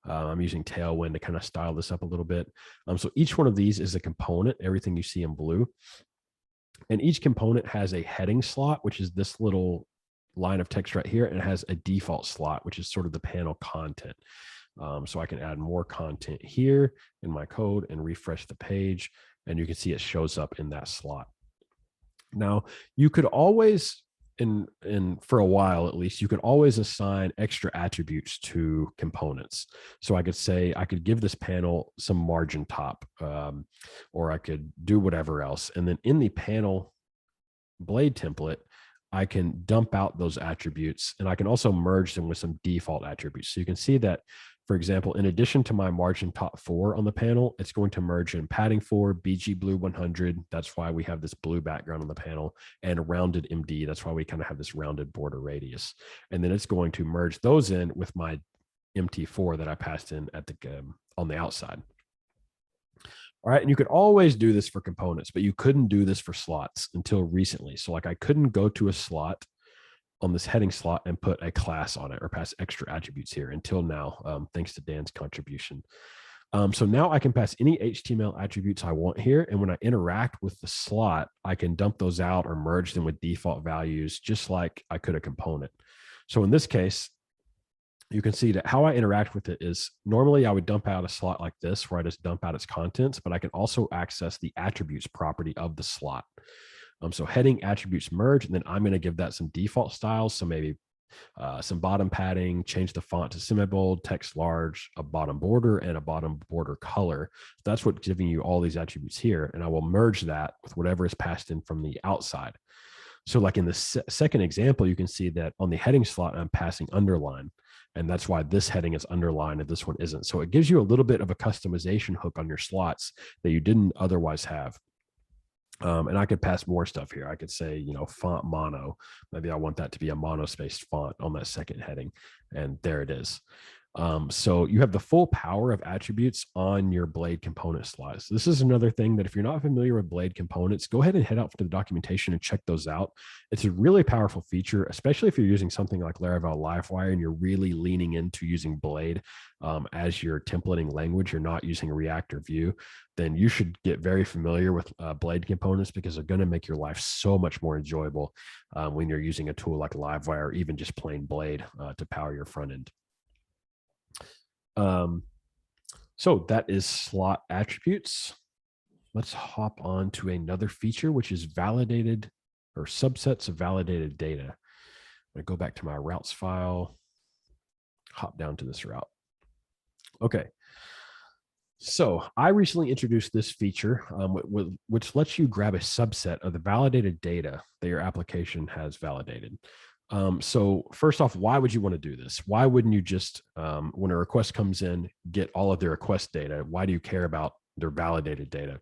I'm using Tailwind to kind of style this up a little bit. So each one of these is a component, everything you see in blue. And each component has a heading slot, which is this little line of text right here, and it has a default slot, which is sort of the panel content. So I can add more content here in my code and refresh the page, and you can see it shows up in that slot. Now, you could always, for a while at least, you could always assign extra attributes to components. So I could say I could give this panel some margin top, or I could do whatever else. And then in the panel blade template, I can dump out those attributes, and I can also merge them with some default attributes. So you can see that, for example, in addition to my margin top 4 on the panel, it's going to merge in padding 4, BG blue 100. That's why we have this blue background on the panel, and a rounded MD. That's why we kind of have this rounded border radius. And then it's going to merge those in with my MT4 that I passed in at the on the outside. All right, and you could always do this for components, but you couldn't do this for slots until recently. So like I couldn't go to a slot on this heading slot and put a class on it or pass extra attributes here until now, thanks to Dan's contribution. So now I can pass any HTML attributes I want here. And when I interact with the slot, I can dump those out or merge them with default values, just like I could a component. So in this case, you can see that how I interact with it is normally I would dump out a slot like this where I just dump out its contents, but I can also access the attributes property of the slot. So heading attributes merge, and then I'm going to give that some default styles. So maybe some bottom padding, change the font to semi-bold, text large, a bottom border, and a bottom border color. That's what's giving you all these attributes here. And I will merge that with whatever is passed in from the outside. So like in the second example, you can see that on the heading slot, I'm passing underline. And that's why this heading is underlined and this one isn't. So it gives you a little bit of a customization hook on your slots that you didn't otherwise have. And I could pass more stuff here. I could say, font mono. Maybe I want that to be a mono-spaced font on that second heading. And there it is. So you have the full power of attributes on your blade component slides. This is another thing that if you're not familiar with blade components, go ahead and head out to the documentation and check those out. It's a really powerful feature, especially if you're using something like Laravel Livewire and you're really leaning into using blade as your templating language. You're not using React or Vue, then you should get very familiar with blade components, because they're going to make your life so much more enjoyable when you're using a tool like Livewire or even just plain blade to power your front end. So that is slot attributes. Let's hop on to another feature, which is validated or subsets of validated data. I'm going to go back to my routes file, hop down to this route. Okay. So I recently introduced this feature, which lets you grab a subset of the validated data that your application has validated. So first off, why would you want to do this? Why wouldn't you just, when a request comes in, get all of their request data? Why do you care about their validated data?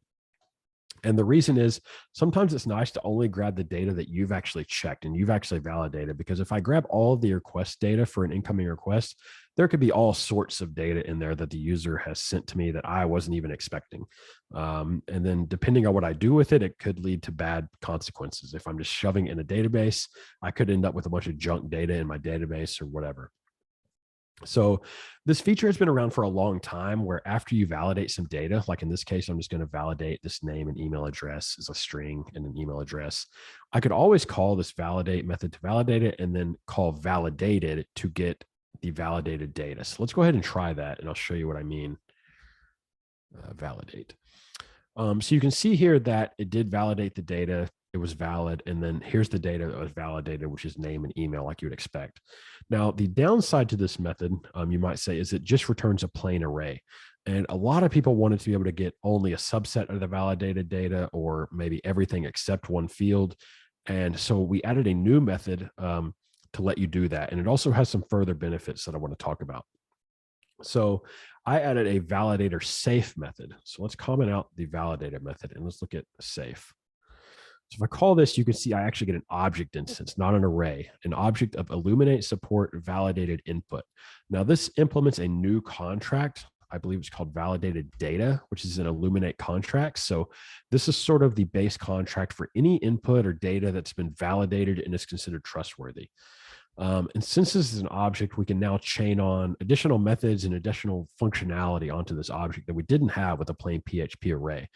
And the reason is sometimes it's nice to only grab the data that you've actually checked and you've actually validated, because if I grab all of the request data for an incoming request, there could be all sorts of data in there that the user has sent to me that I wasn't even expecting. And then depending on what I do with it, it could lead to bad consequences. If I'm just shoving it in a database, I could end up with a bunch of junk data in my database or whatever. So this feature has been around for a long time, where after you validate some data, like in this case, I'm just going to validate this name and email address as a string and an email address. I could always call this validate method to validate it, and then call validated to get the validated data. So let's go ahead and try that, and I'll show you what I mean. Validate. So you can see here that it did validate the data. It was valid. And then here's the data that was validated, which is name and email like you would expect. Now, the downside to this method, you might say, is it just returns a plain array. And a lot of people wanted to be able to get only a subset of the validated data or maybe everything except one field. And so we added a new method to let you do that. And it also has some further benefits that I want to talk about. So I added a validator safe method. So let's comment out the validator method and let's look at safe. So if I call this, you can see I actually get an object instance, not an array, an object of Illuminate support validated input. Now this implements a new contract. I believe it's called validated data, which is an Illuminate contract. So this is sort of the base contract for any input or data that's been validated and is considered trustworthy. And since this is an object, we can now chain on additional methods and additional functionality onto this object that we didn't have with a plain PHP array.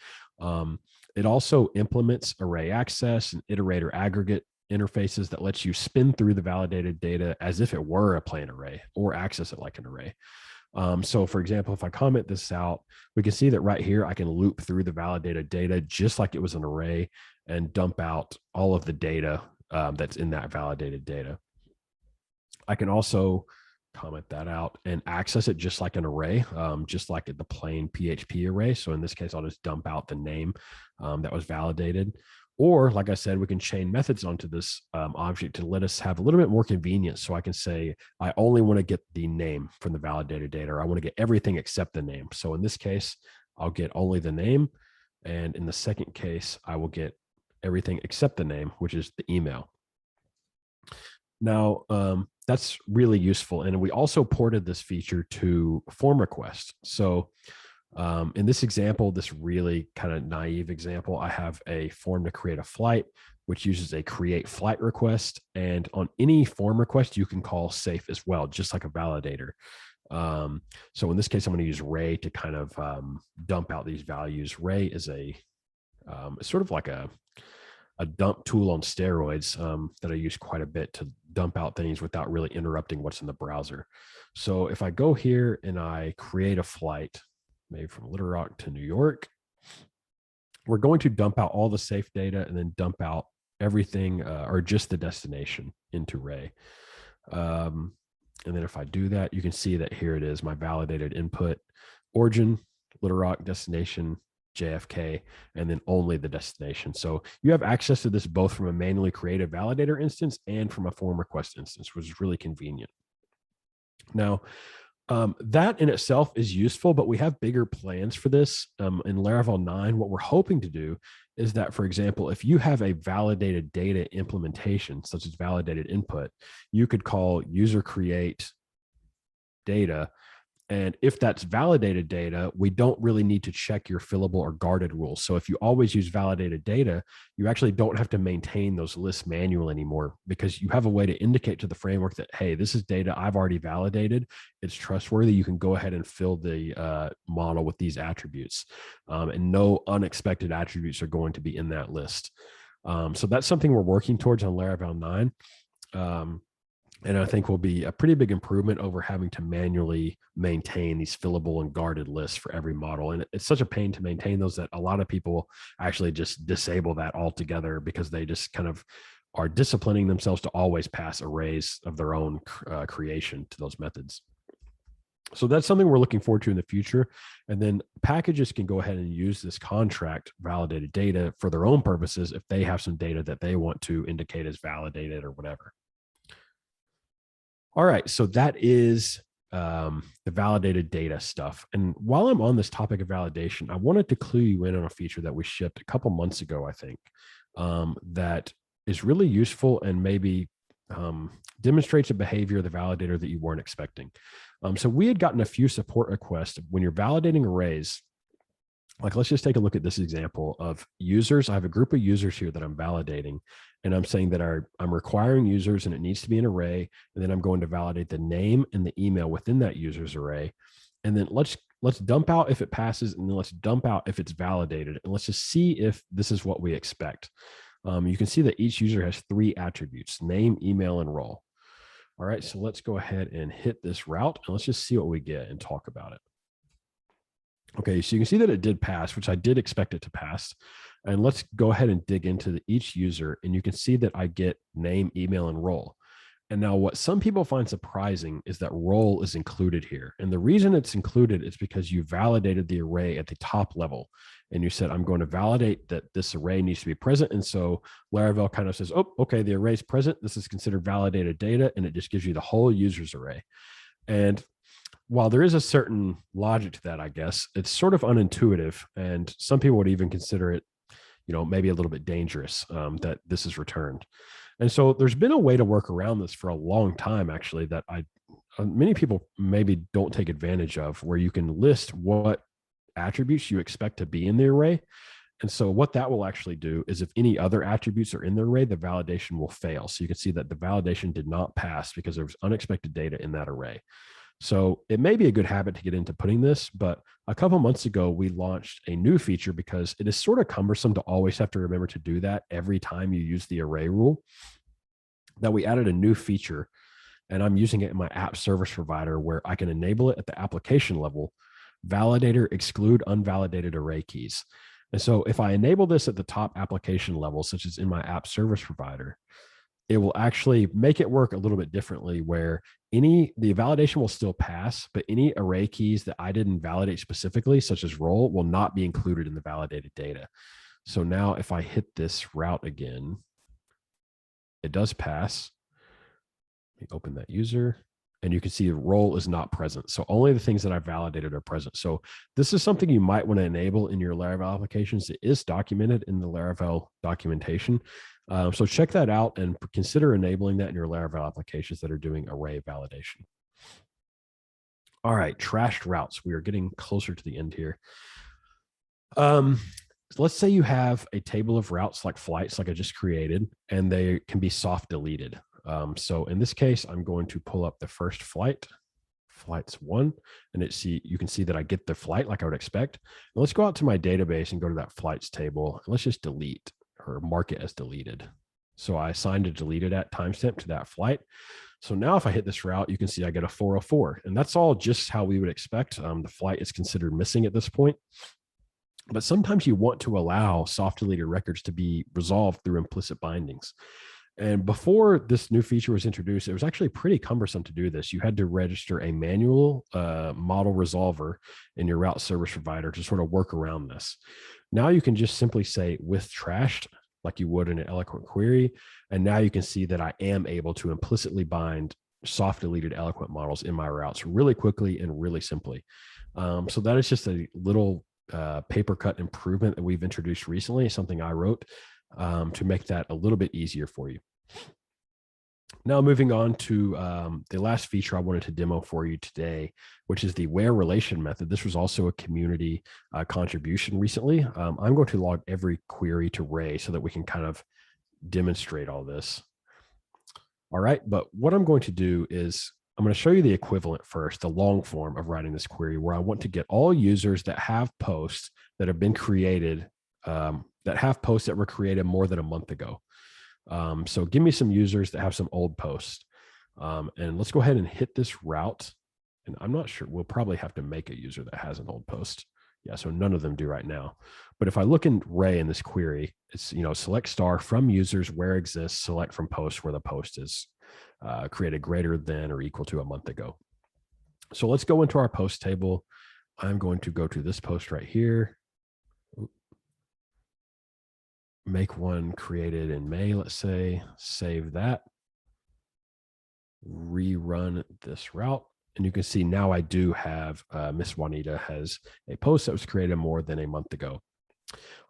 It also implements array access and iterator aggregate interfaces that lets you spin through the validated data as if it were a plain array or access it like an array. So for example, if I comment this out, we can see that right here, I can loop through the validated data just like it was an array and dump out all of the data that's in that validated data. I can also comment that out and access it just like an array, just like the plain PHP array. So in this case, I'll just dump out the name that was validated. Or like I said, we can chain methods onto this object to let us have a little bit more convenience. So I can say, I only want to get the name from the validated data, or I want to get everything except the name. So in this case, I'll get only the name. And in the second case, I will get everything except the name, which is the email. Now, that's really useful. And we also ported this feature to form requests. So in this example, this really kind of naive example, I have a form to create a flight, which uses a create flight request. And on any form request, you can call safe as well, just like a validator. So in this case, I'm going to use Ray to kind of dump out these values. Ray is it's sort of like a dump tool on steroids that I use quite a bit to dump out things without really interrupting what's in the browser. So if I go here and I create a flight, maybe from Little Rock to New York, we're going to dump out all the safe data and then dump out everything or just the destination into Ray. And then if I do that, you can see that here it is, my validated input, origin, Little Rock, destination, JFK, and then only the destination. So you have access to this both from a manually created validator instance and from a form request instance, which is really convenient. Now, that in itself is useful, but we have bigger plans for this. In Laravel 9, what we're hoping to do is that, for example, if you have a validated data implementation, such as validated input, you could call user create data. And if that's validated data, we don't really need to check your fillable or guarded rules. So if you always use validated data, you actually don't have to maintain those lists manually anymore, because you have a way to indicate to the framework that, hey, this is data I've already validated. It's trustworthy. You can go ahead and fill the model with these attributes. And no unexpected attributes are going to be in that list. So that's something we're working towards on Laravel 9. And I think will be a pretty big improvement over having to manually maintain these fillable and guarded lists for every model. And it's such a pain to maintain those that a lot of people actually just disable that altogether, because they just kind of are disciplining themselves to always pass arrays of their own creation to those methods. So that's something we're looking forward to in the future. And then packages can go ahead and use this contract validated data for their own purposes if they have some data that they want to indicate as validated or whatever. All right, so that is the validated data stuff. And while I'm on this topic of validation, I wanted to clue you in on a feature that we shipped a couple months ago, I think, that is really useful and maybe demonstrates a behavior of the validator that you weren't expecting. So we had gotten a few support requests when you're validating arrays. Like, let's just take a look at this example of users. I have a group of users here that I'm validating, and I'm saying that I'm requiring users and it needs to be an array. And then I'm going to validate the name and the email within that user's array. And then let's dump out if it passes, and then let's dump out if it's validated. And let's just see if this is what we expect. You can see that each user has 3 attributes: name, email, and role. All right, so let's go ahead and hit this route and let's just see what we get and talk about it. Okay, so you can see that it did pass, which I did expect it to pass. And let's go ahead and dig into each user, and you can see that I get name, email, and role. And now what some people find surprising is that role is included here. And the reason it's included is because you validated the array at the top level. And you said, I'm going to validate that this array needs to be present. And so Laravel kind of says, oh, okay, the array is present. This is considered validated data. And it just gives you the whole user's array. And while there is a certain logic to that, I guess, it's sort of unintuitive. And some people would even consider it, maybe a little bit dangerous that this is returned. And so there's been a way to work around this for a long time, actually, that many people maybe don't take advantage of, where you can list what attributes you expect to be in the array. And so what that will actually do is if any other attributes are in the array, the validation will fail. So you can see that the validation did not pass because there was unexpected data in that array. So it may be a good habit to get into putting this, but a couple months ago, we launched a new feature because it is sort of cumbersome to always have to remember to do that every time you use the array rule. That we added a new feature, and I'm using it in my app service provider where I can enable it at the application level, validator exclude unvalidated array keys. And so if I enable this at the top application level, such as in my app service provider, it will actually make it work a little bit differently where the validation will still pass, but any array keys that I didn't validate specifically, such as role, will not be included in the validated data. So now if I hit this route again, it does pass. Let me open that user, and you can see the role is not present. So only the things that I validated are present. So this is something you might want to enable in your Laravel applications. It is documented in the Laravel documentation. So check that out and consider enabling that in your Laravel applications that are doing array validation. All right, trashed routes. We are getting closer to the end here. Let's say you have a table of routes like flights, like I just created, and they can be soft deleted. So in this case, I'm going to pull up the first flight, flights 1, and you can see that I get the flight like I would expect. Now let's go out to my database and go to that flights table. And let's just delete or mark it as deleted. So I assigned a deleted at timestamp to that flight. So now if I hit this route, you can see I get a 404, and that's all just how we would expect. The flight is considered missing at this point. But sometimes you want to allow soft deleted records to be resolved through implicit bindings. And before this new feature was introduced, it was actually pretty cumbersome to do this. You had to register a manual model resolver in your route service provider to sort of work around this. Now you can just simply say with trashed, like you would in an eloquent query. And now you can see that I am able to implicitly bind soft deleted eloquent models in my routes really quickly and really simply. So that is just a little paper cut improvement that we've introduced recently, something I wrote to make that a little bit easier for you. Now moving on to the last feature I wanted to demo for you today, which is the where relation method. This was also a community contribution recently. I'm going to log every query to Ray so that we can kind of demonstrate all this. All right, but what I'm going to do is I'm going to show you the equivalent first, the long form of writing this query, where I want to get all users that have posts that have been created, that have posts that were created more than a month ago. So give me some users that have some old posts. And let's go ahead and hit this route. And I'm not sure, we'll probably have to make a user that has an old post. Yeah, so none of them do right now. But if I look in Ray in this query, it's, select star from users where exists, select from posts where the post is created greater than or equal to a month ago. So let's go into our post table. I'm going to go to this post right here. Make one created in May, let's say, save that, rerun this route. And you can see now I do have Miss Juanita has a post that was created more than a month ago.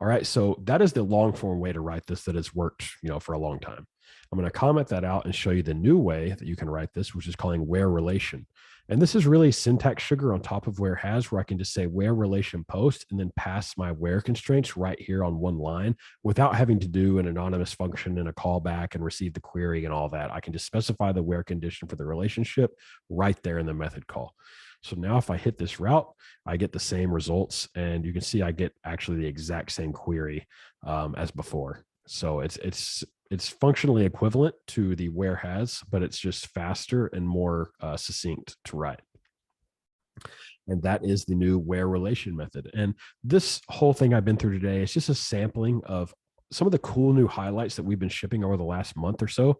All right, so that is the long form way to write this that has worked, for a long time. I'm going to comment that out and show you the new way that you can write this, which is calling where relation. And this is really syntax sugar on top of where has, where I can just say where relation post and then pass my where constraints right here on one line without having to do an anonymous function and a callback and receive the query and all that. I can just specify the where condition for the relationship right there in the method call. So now if I hit this route, I get the same results, and you can see I get actually the exact same query as before. So it's functionally equivalent to the where has, but it's just faster and more succinct to write. and that is the new where relation method. And this whole thing I've been through today is just a sampling of some of the cool new highlights that we've been shipping over the last month or so.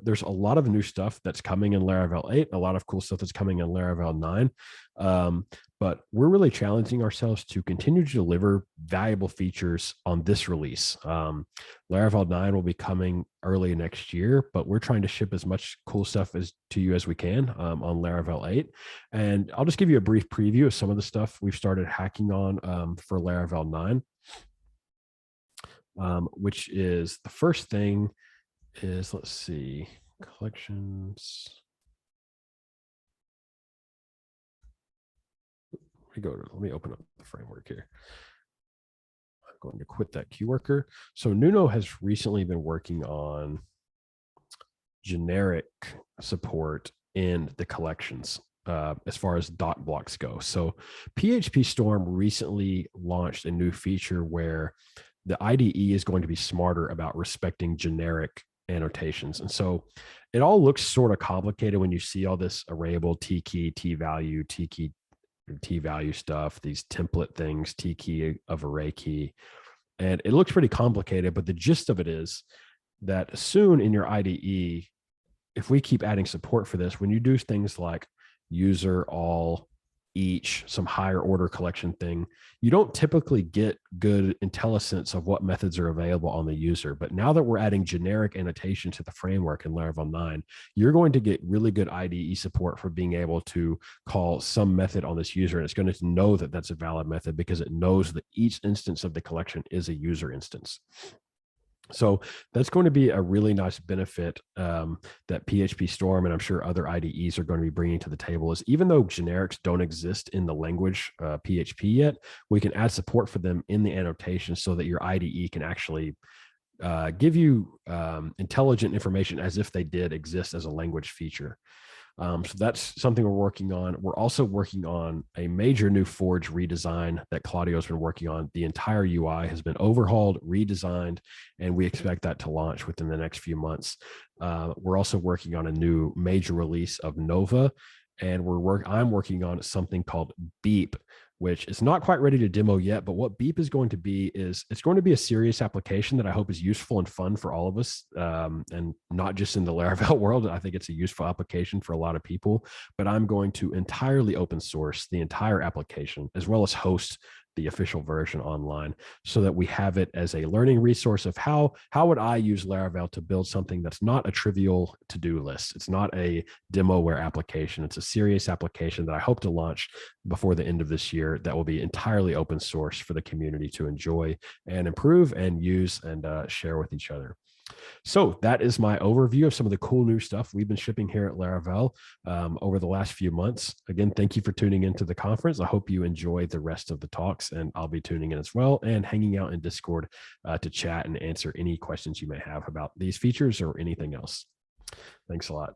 There's a lot of new stuff that's coming in Laravel 8, a lot of cool stuff that's coming in Laravel 9. But we're really challenging ourselves to continue to deliver valuable features on this release. Laravel 9 will be coming early next year, but we're trying to ship as much cool stuff to you as we can on Laravel 8. And I'll just give you a brief preview of some of the stuff we've started hacking on for Laravel 9, which is the first thing is, let's see, collections. Let me open up the framework here. I'm going to quit that queue worker. So Nuno has recently been working on generic support in the collections as far as dot blocks go. So PHP Storm recently launched a new feature where the IDE is going to be smarter about respecting generic annotations. And so it all looks sort of complicated when you see all this arrayable T key, T value, T key, T value stuff, these template things, T key of array key. And it looks pretty complicated, but the gist of it is that soon in your IDE, if we keep adding support for this, when you do things like user, all, each, some higher order collection thing, you don't typically get good intelligence of what methods are available on the user. But now that we're adding generic annotation to the framework in Laravel 9, you're going to get really good IDE support for being able to call some method on this user. And it's going to know that that's a valid method because it knows that each instance of the collection is a user instance. So that's going to be a really nice benefit that PHP Storm and I'm sure other IDEs are going to be bringing to the table is even though generics don't exist in the language PHP yet, we can add support for them in the annotation so that your IDE can actually give you intelligent information as if they did exist as a language feature. So that's something we're working on. We're also working on a major new Forge redesign that Claudio's been working on. The entire UI has been overhauled, redesigned, and we expect that to launch within the next few months. We're also working on a new major release of Nova, and I'm working on something called Beep, which is not quite ready to demo yet, but what Beep is going to be is it's going to be a serious application that I hope is useful and fun for all of us, and not just in the Laravel world. I think it's a useful application for a lot of people, but I'm going to entirely open source the entire application as well as host the official version online so that we have it as a learning resource of how would I use Laravel to build something that's not a trivial to-do list. It's not a demoware application. It's a serious application that I hope to launch before the end of this year that will be entirely open source for the community to enjoy and improve and use and share with each other. So that is my overview of some of the cool new stuff we've been shipping here at Laravel over the last few months. Again, thank you for tuning into the conference. I hope you enjoy the rest of the talks, and I'll be tuning in as well and hanging out in Discord to chat and answer any questions you may have about these features or anything else. Thanks a lot.